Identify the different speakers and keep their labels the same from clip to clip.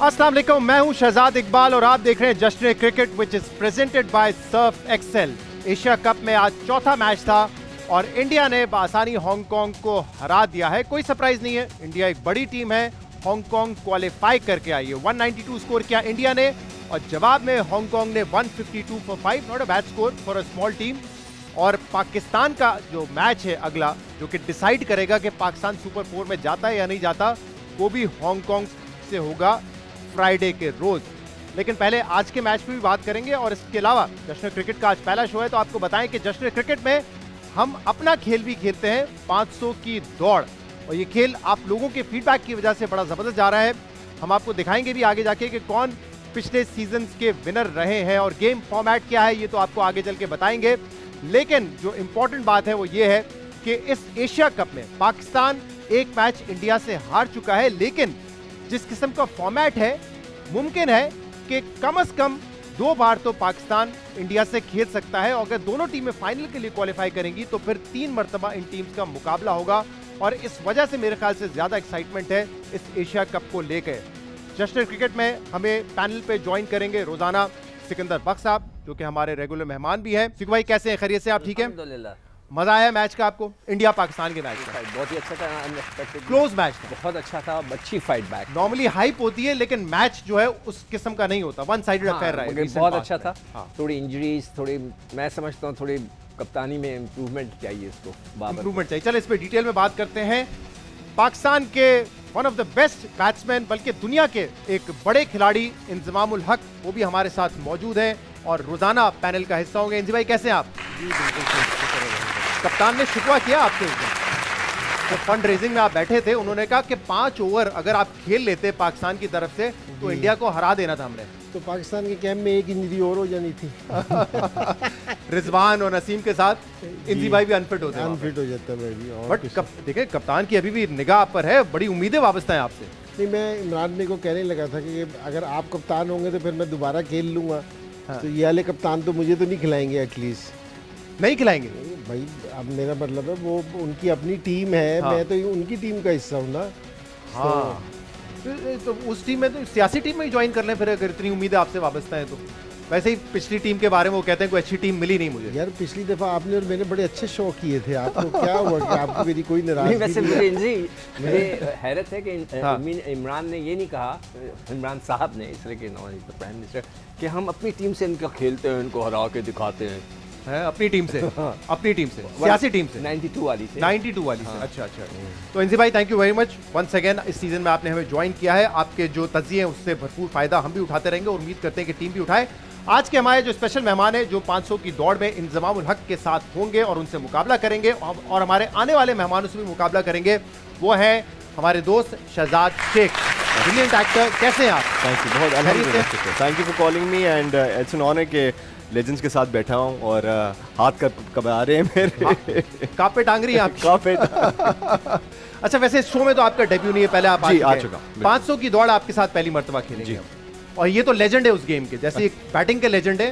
Speaker 1: अस्सलाम वालेकुम, मैं हूं शहजाद इकबाल और आप देख रहे हैं जश्न cricket which is presented by Surf Excel. Asia cup में आज चौथा मैच था और इंडिया ने बआसानी हांगकांग को हरा दिया है। कोई सरप्राइज नहीं है, इंडिया एक बड़ी टीम है। हांगकांग क्वालिफाई करके आई है। 192 स्कोर किया इंडिया ने और जवाब में हांगकांग ने 152 for 5, not a bad score for a small team. और पाकिस्तान का जो मैच है अगला, जो कि डिसाइड करेगा कि पाकिस्तान सुपर 4 में जाता है या नहीं जाता, वो भी हांगकांग से होगा फ्राइडे के रोज। लेकिन पहले आज के मैच पे भी बात करेंगे और इसके अलावा जश्न क्रिकेट का आज पहला शो है, तो आपको बताएं कि जश्न क्रिकेट में हम अपना खेल भी खेलते हैं, 500 की दौड़। और ये खेल आप लोगों के फीडबैक की वजह से बड़ा जबरदस्त जा रहा है। हम आपको दिखाएंगे भी आगे जाके कि कौन पिछले सीजन के विनर रहे हैं और गेम फॉर्मेट क्या है, ये तो आपको आगे चल के बताएंगे। लेकिन जो इंपॉर्टेंट बात है वो ये है कि इस एशिया कप में पाकिस्तान एक मैच इंडिया से हार चुका है, लेकिन जिस किस्म का फॉर्मेट है, मुमकिन है कि कम से कम 2 बार तो पाकिस्तान इंडिया से खेल सकता है। और अगर दोनों टीमें फाइनल के लिए क्वालिफाई करेंगी तो फिर 3 मरतबा इन टीम्स का मुकाबला होगा और इस वजह से मेरे ख्याल से ज्यादा एक्साइटमेंट है इस एशिया कप को लेकर। जश्न क्रिकेट में हमें पैनल पे ज्वाइन करेंगे रोजाना सिकंदर बख्श साहब, जो कि हमारे रेगुलर मेहमान भी हैं। सिकू भाई कैसे हैं, खैरियत से आप ठीक है? मजा आया मैच का आपको? इंडिया पाकिस्तान के मैच का
Speaker 2: बहुत ही अच्छा था, अनएक्सपेक्टेड
Speaker 1: क्लोज मैच था,
Speaker 2: बहुत अच्छा था, अच्छी फाइट बैक।
Speaker 1: नॉर्मली हाइप होती है लेकिन मैच जो है उस किस्म का नहीं होता, वन साइडेड अफेयर रहा है।
Speaker 2: बहुत अच्छा था। थोड़ी इंजरीज, थोड़ी मैं समझता हूँ थोड़ी कप्तानी में इम्प्रूवमेंट चाहिए, इसको
Speaker 1: इम्प्रूवमेंट चाहिए। चलो इस पे डिटेल में बात करते हैं। पाकिस्तान के one of the best batsman, बल्कि दुनिया के एक बड़े खिलाड़ी इंजमामुल हक, वो भी हमारे साथ मौजूद हैं और रोजाना पैनल का हिस्सा होंगे। इंजी भाई कैसे हैं आप?
Speaker 3: जी बिल्कुल।
Speaker 1: कप्तान ने शिकवा किया आपके ऊपर, तो फंड रेजिंग में आप बैठे थे, उन्होंने कहा कि 5 ओवर अगर आप खेल लेते पाकिस्तान की तरफ से तो इंडिया को हरा देना था हमने।
Speaker 3: तो पाकिस्तान के कैंप में एक इंजरी और हो जानी थी।
Speaker 1: रिजवान और नसीम के साथ इंजी भाई भी अनफिट होते हैं,
Speaker 3: अनफिट हो जाता है भाई।
Speaker 1: बट देखिए कप्तान की अभी भी निगाह पर है, बड़ी उम्मीदें वाबस्ता हैं आपसे।
Speaker 3: नहीं, मैं इमरान भाई को कहने लगा था कि अगर आप कप्तान होंगे तो फिर मैं दोबारा खेल लूंगा।
Speaker 1: हाँ।
Speaker 3: तो ये वाले कप्तान तो मुझे तो नहीं खिलाएंगे, एटलीस्ट
Speaker 1: नहीं खिलाएंगे
Speaker 3: भाई। अब मेरा मतलब है वो उनकी अपनी टीम है। हाँ। मैं तो उनकी टीम का हिस्सा हूँ ना।
Speaker 1: हाँ। तो उस टीम में तो सियासी टीम में ही ज्वाइन कर लें फिर, अगर इतनी उम्मीदें आपसे वाबस्ता है तो। वैसे ही पिछली टीम के बारे में वो कहते हैं कोई अच्छी टीम मिली नहीं मुझे।
Speaker 3: यार पिछली दफा आपने और मैंने बड़े अच्छे शो किए थे, आपको क्या हुआ कि आपको मेरी कोई नाराजगी
Speaker 2: नहीं? वैसे मुझे हैरत है कि इमरान ने ये नहीं कहा, इमरान साहब ने, इसलिए कि प्राइम मिनिस्टर, कि हम अपनी टीम से इनका खेलते हैं, इनको हरा के दिखाते हैं।
Speaker 1: है अपनी टीम से? अपनी टीम से, सियासी टीम से,
Speaker 2: 92 वाली से।
Speaker 1: 92 वाली से। अच्छा अच्छा। तो इंजी भाई thank you very much once again, इस सीजन में आपने हमें ज्वाइन किया है। आपके जो तज्जिए हैं उससे भरपूर फायदा हम भी उठाते रहेंगे और उम्मीद करते हैं कि टीम भी उठाए। आज के हमारे जो स्पेशल मेहमान है, जो 500 की दौड़ में इंजमामुल हक के साथ होंगे और उनसे मुकाबला करेंगे और हमारे आने वाले मेहमानों से भी मुकाबला करेंगे, वो है हमारे दोस्त शहजाद शेख, ब्रिलियंट एक्टर। कैसे हैं आप?
Speaker 4: थैंक यू, बहुत अल्हम्दुलिल्लाह। Thank you for calling me and it's an honour के लेजेंड्स के साथ बैठा हूँ और हाथ कब आ रहे हैं मेरे।
Speaker 1: कापे टांग रही हैं आप?
Speaker 4: काफे।
Speaker 1: अच्छा, वैसे शो में तो आपका डेब्यू नहीं है, पहले आप
Speaker 4: आ चुका।
Speaker 1: 500 की दौड़ आपके साथ पहली मर्तबा खेलेंगे और ये तो लेजेंड है उस गेम के, जैसे एक बैटिंग के लेजेंड है,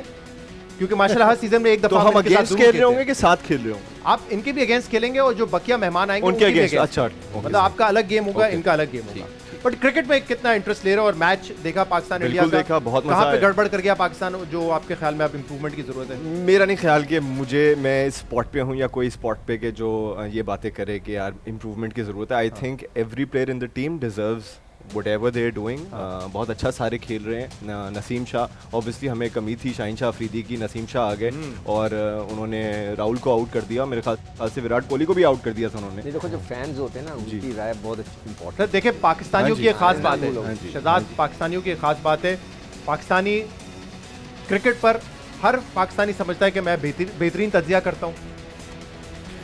Speaker 1: क्योंकि माशाल्लाह हर सीजन में एक दफा
Speaker 4: तो हम अगेंस्ट खेल रहे होंगे कि साथ खेल रहे होंगे?
Speaker 1: आप इनके भी अगेंस्ट खेलेंगे और जो बकिया मेहमान आएंगे
Speaker 4: उनके अगेंस्ट। अच्छा,
Speaker 1: मतलब आपका अलग गेम होगा, इनका अलग गेम होगा। बट क्रिकेट में कितना इंटरेस्ट ले रहे हो और मैच देखा पाकिस्तान इंडिया का?
Speaker 4: देखा, बहुत मजा आया।
Speaker 1: कहां पे गड़बड़ कर गया पाकिस्तान, जो आपके ख्याल में आप इंप्रूवमेंट की जरूरत है?
Speaker 4: मेरा नहीं ख्याल कि मैं इस स्पॉट पे हूँ या कोई स्पॉट पे के जो ये बातें करे कि यार इंप्रूवमेंट की जरूरत है। I think every player in the team deserves whatever they are doing। बहुत अच्छा सारे खेल रहे हैं। नसीम शाह, ऑब्वियसली हमें कमी थी शाहीन शाह अफरीदी की, नसीम शाह आ गए और उन्होंने राहुल को आउट कर दिया। मेरे ख्याल से विराट कोहली को भी आउट कर दिया था उन्होंने।
Speaker 2: देखो जो फैंस होते हैं ना, उनकी राय बहुत इंपॉर्टेंट।
Speaker 1: देखिए पाकिस्तानियों की एक खास बात है शहजाद, पाकिस्तानियों की एक खास बात है, पाकिस्तानी क्रिकेट पर हर पाकिस्तानी समझता है कि मैं बेहतरीन तज्जिया करता हूँ।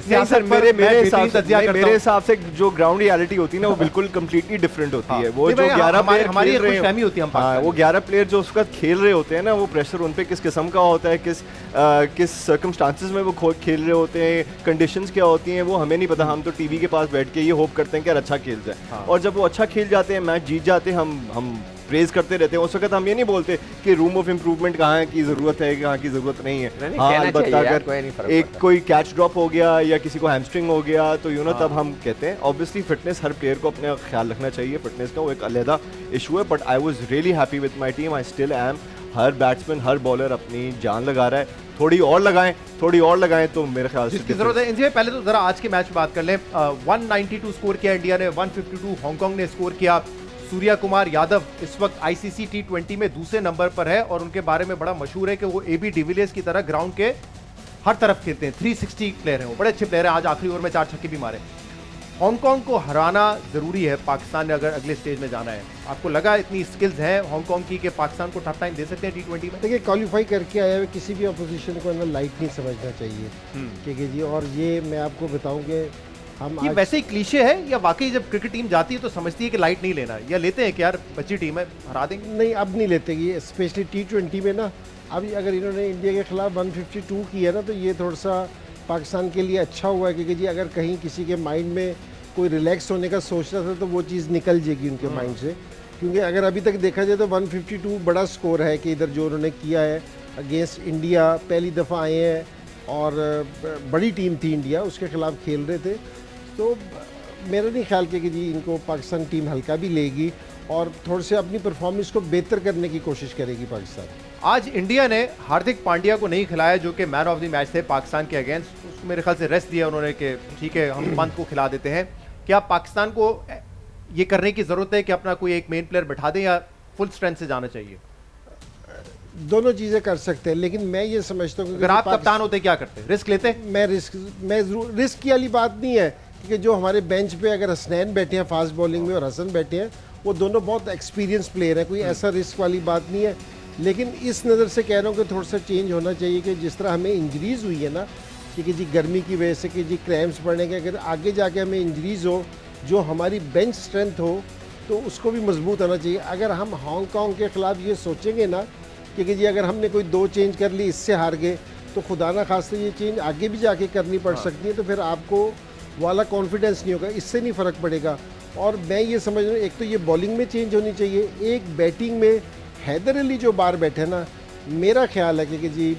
Speaker 4: नहीं सर, मेरे हिसाब से जो ग्राउंड रियलिटी होती है ना, वो बिल्कुल कंप्लीटली डिफरेंट होती है। वो जो 11 प्लेयर
Speaker 1: हमारी खुशफहमी होती है,
Speaker 4: वो 11 प्लेयर जो उसका खेल रहे होते हैं ना, वो प्रेशर उन पे किस किस्म का होता है, किस सर्कमस्टांसेस में वो खेल रहे होते हैं, कंडीशंस क्या होती हैं, वो हमें नहीं पता। हम तो टीवी के पास बैठ के ये होप करते हैं कि अच्छा खेल जाए और जब वो अच्छा खेल जाते हैं, मैच जीत जाते हैं, हम प्रेज करते रहते हैं, उस वक्त हम ये नहीं बोलते कि रूम ऑफ इम्प्रूवमेंट कहाँ की ज़रूरत है, कहाँ की ज़रूरत नहीं है।
Speaker 2: नहीं,
Speaker 4: हाँ,
Speaker 2: कहना
Speaker 4: अलबत्ता
Speaker 2: चाहिए यार,
Speaker 4: अगर
Speaker 2: कोई नहीं फर्क
Speaker 4: एक
Speaker 2: पड़ता।
Speaker 4: कोई कैच ड्रॉप हो गया या किसी को हैमस्ट्रिंग हो गया तो तब हम कहते हैं। ऑब्वियसली फिटनेस हर प्लेयर को अपने ख्याल रखना चाहिए, फिटनेस का वो एक अलहदा इशू है, but I was really happy with my team, I still am. हर बैट्समैन हर बॉलर अपनी जान लगा रहा है, थोड़ी और लगाएं तो मेरे ख्याल से
Speaker 1: जिसकी जरूरत है। इनसे पहले तो जरा आज के मैच की बात कर लें। 192 स्कोर किया इंडिया ने, 152 हांगकांग ने स्कोर किया। सूर्या कुमार यादव इस वक्त आईसीसी T20 में दूसरे नंबर पर है और उनके बारे में बड़ा मशहूर है कि वो AB डिविलियर्स की तरह ग्राउंड के हर तरफ खेलते हैं। 360 प्लेयर हैं वो, बड़े अच्छे प्लेयर हैं। आज आखिरी ओवर में 4 छक्के भी मारे। हांगकांग को हराना जरूरी है पाकिस्तान ने अगर अगले स्टेज में जाना है। आपको लगा इतनी स्किल्स हैं हांगकांग की कि पाकिस्तान को टफ टाइम दे सकते हैं T20 में?
Speaker 3: देखिए, क्वालिफाई करके आया हुआ किसी भी अपोजिशन को ना लाइट नहीं समझना चाहिए, ठीक है जी। और ये मैं आपको बताऊं कि हम
Speaker 1: ये
Speaker 3: आज
Speaker 1: वैसे ही क्लीशे है या वाकई जब क्रिकेट टीम जाती है तो समझती है कि लाइट नहीं लेना है, या लेते हैं कि यार बच्ची टीम है हरा देंगे?
Speaker 3: नहीं, अब नहीं लेते ये, स्पेशली T20 में ना। अब अगर इन्होंने इंडिया के खिलाफ 152 किया ना, तो ये थोड़ा सा पाकिस्तान के लिए अच्छा हुआ है, क्योंकि जी अगर कहीं किसी के माइंड में कोई रिलैक्स होने का सोच रहा था तो वो चीज़ निकल जाएगी उनके माइंड से। क्योंकि अगर अभी तक देखा जाए तो 152 बड़ा स्कोर है कि इधर जो उन्होंने किया है अगेंस्ट इंडिया, पहली दफ़ा आए हैं और बड़ी टीम थी इंडिया, उसके खिलाफ खेल रहे थे। तो मेरा नहीं ख्याल कि जी इनको पाकिस्तान टीम हल्का भी लेगी और थोड़े से अपनी परफॉर्मेंस को बेहतर करने की कोशिश करेगी पाकिस्तान।
Speaker 1: आज इंडिया ने हार्दिक पांड्या को नहीं खिलाया जो कि मैन ऑफ द मैच थे पाकिस्तान के अगेंस्ट। उसको मेरे ख्याल से रेस्ट दिया उन्होंने कि ठीक है हम पंत को खिला देते हैं। क्या पाकिस्तान को ये करने की जरूरत है कि अपना कोई एक मेन प्लेयर बैठा दें या फुल स्ट्रेंथ से जाना चाहिए?
Speaker 3: दोनों चीज़ें कर सकते हैं, लेकिन मैं ये समझता हूँ कि
Speaker 1: अगर आप कप्तान होते क्या करते? रिस्क लेते?
Speaker 3: मैं रिस्क की वाली बात नहीं है, क्योंकि जो हमारे बेंच पे अगर हसनैन बैठे हैं फास्ट बॉलिंग में और हसन बैठे हैं, वो दोनों बहुत एक्सपीरियंस प्लेयर हैं, कोई ऐसा रिस्क वाली बात नहीं है। लेकिन इस नज़र से कह रहा हूँ कि थोड़ा सा चेंज होना चाहिए कि जिस तरह हमें इंजरीज़ हुई है ना, कि जी गर्मी की वजह से कि जी क्रैम्प्स पड़ने के, अगर आगे जाके हमें इंजरीज़ हो जो हमारी बेंच स्ट्रेंथ हो तो उसको भी मजबूत होना चाहिए। अगर हम हांगकांग के ख़िलाफ़ ये सोचेंगे ना कि जी अगर हमने कोई 2 चेंज कर ली इससे हार गए, तो खुदा ना खास्ते ये चेंज आगे भी जाके करनी पड़ सकती है, तो फिर आपको वाला कॉन्फिडेंस नहीं होगा, इससे नहीं फ़र्क पड़ेगा। और मैं ये समझ रहा हूँ एक तो ये बॉलिंग में चेंज होनी चाहिए, एक बैटिंग में हैदर अली जो बाहर बैठे ना, मेरा ख्याल है कि जी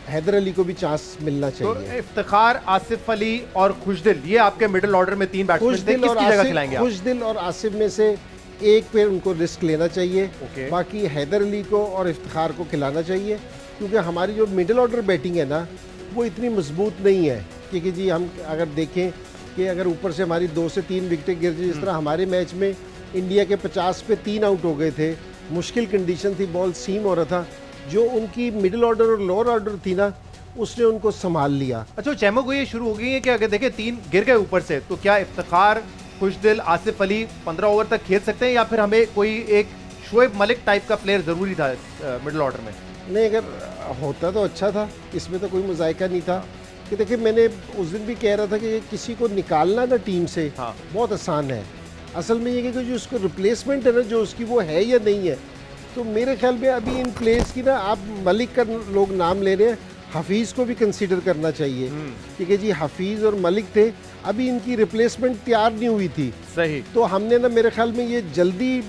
Speaker 3: हैदर अली को भी चांस मिलना
Speaker 1: तो
Speaker 3: चाहिए।
Speaker 1: इफ्तिखार, आसिफ अली और खुशदिल, ये आपके मिडिल ऑर्डर में 3 बैट्समैन थे, किसकी जगह खिलाएंगे आप?
Speaker 3: खुशदिल और आसिफ में से एक पे उनको रिस्क लेना चाहिए।
Speaker 1: ओके।
Speaker 3: बाकी हैदर अली को और इफ्तिखार को खिलाना चाहिए, क्योंकि हमारी जो मिडिल ऑर्डर बैटिंग है ना वो इतनी मजबूत नहीं है। क्योंकि जी हम अगर देखें कि अगर ऊपर से हमारी 2 से 3 विकेटें गिर जाए, जिस तरह हमारे मैच में इंडिया के 50 पे 3 आउट हो गए थे, मुश्किल कंडीशन थी, बॉल सीम हो रहा था, जो उनकी मिडिल ऑर्डर और लोअर ऑर्डर थी ना उसने उनको संभाल लिया।
Speaker 1: अच्छा, चैमो को ये शुरू हो गई है कि अगर देखें 3 गिर गए ऊपर से, तो क्या इफ्तिखार, खुशदिल, आसिफ अली 15 ओवर तक खेल सकते हैं या फिर हमें कोई एक शोएब मलिक टाइप का प्लेयर ज़रूरी था मिडिल ऑर्डर में?
Speaker 3: नहीं, अगर होता तो अच्छा था, इसमें तो कोई मुज़ायका नहीं था। कि देखिए, मैंने उस दिन भी कह रहा था कि किसी को निकालना ना टीम से बहुत आसान है। असल में ये कि जो उसको रिप्लेसमेंट है ना, जो उसकी वो है या नहीं है, तो मेरे ख्याल में अभी इन प्लेयर्स की ना, आप मलिक का लोग नाम ले रहे हैं, हफीज़ को भी कंसीडर करना चाहिए, क्योंकि जी हफीज़ और मलिक थे, अभी इनकी रिप्लेसमेंट तैयार नहीं हुई थी।
Speaker 1: सही। तो
Speaker 3: हमने ना मेरे ख्याल में ये जल्दी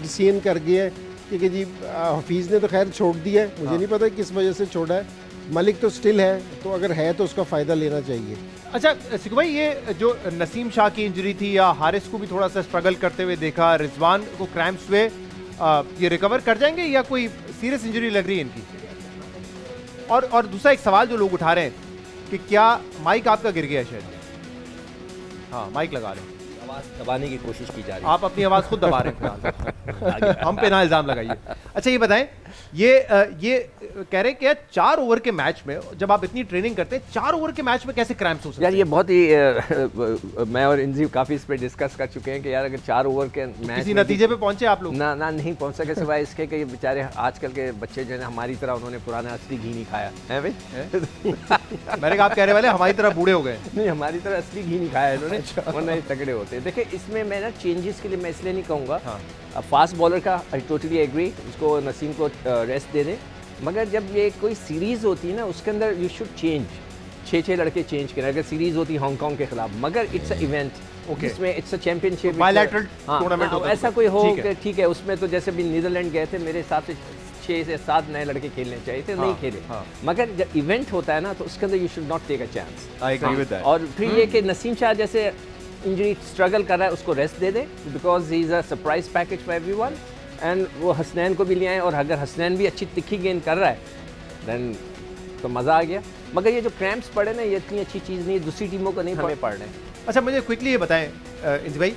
Speaker 3: डिसीजन कर गया है, क्योंकि जी हफीज़ ने तो खैर छोड़ दिया है, मुझे नहीं पता किस वजह से छोड़ा है। मलिक तो स्टिल है, तो अगर है तो उसका फ़ायदा लेना चाहिए।
Speaker 1: अच्छा सिकू भाई, ये जो नसीम शाह की इंजरी थी या हारिस को भी थोड़ा सा स्ट्रगल करते हुए देखा, रिजवान को क्रैम्प्स हुए, ये रिकवर कर जाएंगे या कोई सीरियस इंजरी लग रही है इनकी? और दूसरा एक सवाल जो लोग उठा रहे हैं कि क्या माइक आपका गिर गया है शायद? हाँ, माइक लगा लें।
Speaker 2: आवाज़ दबाने की कोशिश की जा रही है।
Speaker 1: आप अपनी आवाज़ खुद दबा रहे हैं हम पे ना इल्ज़ाम लगाइए। अच्छा ये बताएं, ये कह रहे हैं कि 4 ओवर के मैच में जब आप इतनी ट्रेनिंग करते हैं, 4 ओवर के मैच में कैसे क्रैम्प्स हो सकते हैं?
Speaker 2: यार ये बहुत ही मैं और इंजी काफ़ी इस पे डिस्कस कर चुके हैं कि यार अगर 4 ओवर के मैच
Speaker 1: किसी नतीजे पे पहुंचे आप लोग?
Speaker 2: ना नहीं पहुंच सके, सिवाय इसके कि ये बेचारे आजकल के बच्चे जो है हमारी तरह उन्होंने पुराना असली घी नहीं खाया है भाई।
Speaker 1: मैंने कहा आप कह रहे वाले हमारी तरह बूढ़े हो गए।
Speaker 2: नहीं, हमारी तरह असली घी नहीं खाया इन्होंने, वरना ही तगड़े होते। देखिए इसमें मैं ना चेंजेस के लिए मैं इसलिए नहीं कहूँगा, फास्ट बॉलर का आई टोटली एग्री, उसको नसीम को रेस्ट दे दें, मगर जब ये कोई सीरीज़ होती है ना उसके अंदर यू शुड चेंज। 6 लड़के चेंज करें अगर सीरीज होती हांगकांग के खिलाफ, मगर इट्स अ इवेंट,
Speaker 1: Okay.
Speaker 2: इसमें it's a championship,
Speaker 1: bilateral tournament होता है
Speaker 2: ऐसा
Speaker 1: उसमें।
Speaker 2: कोई हो
Speaker 1: ठीक है।
Speaker 2: कि ठीक है, उसमें तो जैसे भी नीदरलैंड गए थे, मेरे हिसाब से 6 से 7 नए लड़के खेलने चाहिए थे, नहीं खेले। मगर जब इवेंट होता है ना तो उसके अंदर you should not take a chance.
Speaker 4: I agree with that.
Speaker 2: और फिर ये कि नसीम शाह जैसे इंजरी स्ट्रगल कर रहा है, उसको rest they they, because he is a surprise package for everyone. And वो हसनैन को भी ले आए, और अगर हसनैन भी अच्छी तिखी गेंद कर रहा है देन तो मज़ा आ गया। मगर ये जो क्रैम्प्स पड़े ना, ये इतनी अच्छी चीज़ नहीं है, दूसरी टीमों को नहीं हमें पड़ रहे हैं।
Speaker 1: अच्छा, मुझे क्विकली ये बताएं इंज भाई,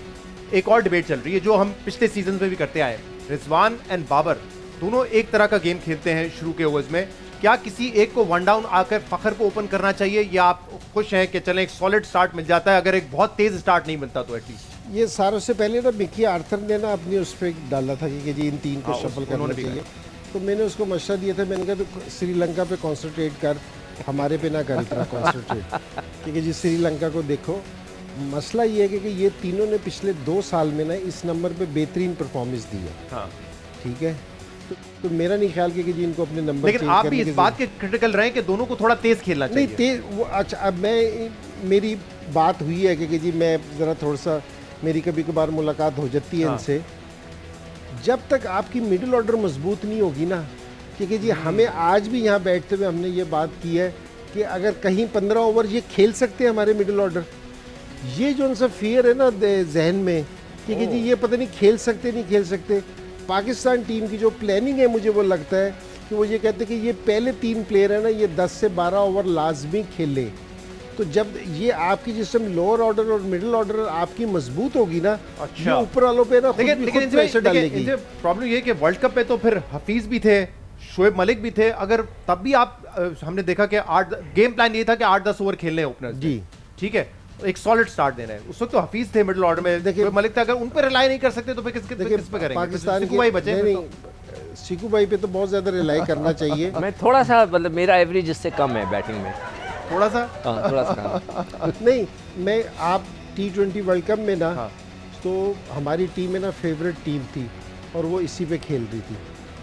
Speaker 1: एक और डिबेट चल रही है जो हम पिछले सीजन में भी करते आए। रिजवान एंड बाबर दोनों एक तरह का गेम खेलते हैं शुरू के ओवर्स में। क्या किसी एक को वन डाउन आकर फखर को ओपन करना चाहिए, या आप खुश हैं कि चलें एक सॉलिड स्टार्ट मिल जाता है, अगर एक बहुत तेज स्टार्ट नहीं मिलता तो एटलीस्ट?
Speaker 3: ये सारों से पहले ना मिकी आर्थर ने ना अपनी उस पर डाला था कि जी इन 3 को
Speaker 1: हाँ,
Speaker 3: शफल
Speaker 1: उन्होंने
Speaker 3: करना
Speaker 1: भी
Speaker 3: चाहिए। तो मैंने उसको मशवरा दिया था, मैंने कहा तो श्रीलंका पे कंसंट्रेट कर, हमारे पे ना कर इतना कंसंट्रेट, क्योंकि जी श्रीलंका को देखो, मसला ये है कि ये तीनों ने पिछले 2 साल में ना इस नंबर पे बेहतरीन परफॉर्मेंस दी है।
Speaker 1: हाँ।
Speaker 3: ठीक है, तो मेरा नहीं ख्याल कि जी इनको अपने नंबर
Speaker 1: लेकिन आप भी इस बात के क्रिटिकल रहे कि दोनों को थोड़ा तेज खेलना चाहिए।
Speaker 3: नहीं तेज वो, अच्छा अब मेरी बात हुई है कि जी मैं ज़रा थोड़ा सा, मेरी कभी कभार मुलाकात हो जाती है इनसे। जब तक आपकी मिडिल ऑर्डर मजबूत नहीं होगी ना, क्योंकि जी हमें आज भी यहाँ बैठते हुए हमने ये बात की है कि अगर कहीं 15 ओवर ये खेल सकते हैं हमारे मिडिल ऑर्डर, ये जो उनसे फियर है ना जहन में कि जी ये पता नहीं खेल सकते नहीं खेल सकते। पाकिस्तान टीम की जो प्लानिंग है, मुझे वो लगता है कि वो ये कहते हैं कि ये पहले 3 प्लेयर है ना, ये 10 से 12 ओवर लाजमी खेले। तो जब ये आपकी जिसम लोअर ऑर्डर और मिडिल ऑर्डर आपकी मजबूत होगी ना,
Speaker 1: अच्छा,
Speaker 3: ये ऊपर वालों पे ना खुद
Speaker 1: लेकिन
Speaker 3: भी
Speaker 1: लेकिन
Speaker 3: खुद प्रेशर डालेगी।
Speaker 1: प्रॉब्लम ये है कि वर्ल्ड कप पे तो फिर हफीज भी थे, शोएब मलिक भी थे, अगर तब भी आप हमने देखा कि 8 गेम प्लान ये था कि 8-10 ओवर खेलने हैं ओपनर्स
Speaker 3: जी,
Speaker 1: ठीक है, एक सॉलिड स्टार्ट देना है। उस वक्त तो हफीज थे मिडिल ऑर्डर में, देखिए मलिक थे, अगर उन पर रिलाई नहीं कर सकते तो फिर किस पे करेंगे?
Speaker 3: पाकिस्तान
Speaker 1: सिक्कू भाई बचे
Speaker 3: नहीं, सिक्कू भाई पे तो बहुत ज्यादा रिलाई करना चाहिए।
Speaker 2: मैं थोड़ा सा, मतलब मेरा एवरेज इससे कम है बैटिंग में,
Speaker 1: थोड़ा सा
Speaker 2: थोड़ा सा
Speaker 3: नहीं, मैं आप T20 वर्ल्ड कप में ना,
Speaker 1: हाँ।
Speaker 3: तो हमारी टीम में ना फेवरेट टीम थी और वो इसी पे खेल रही थी।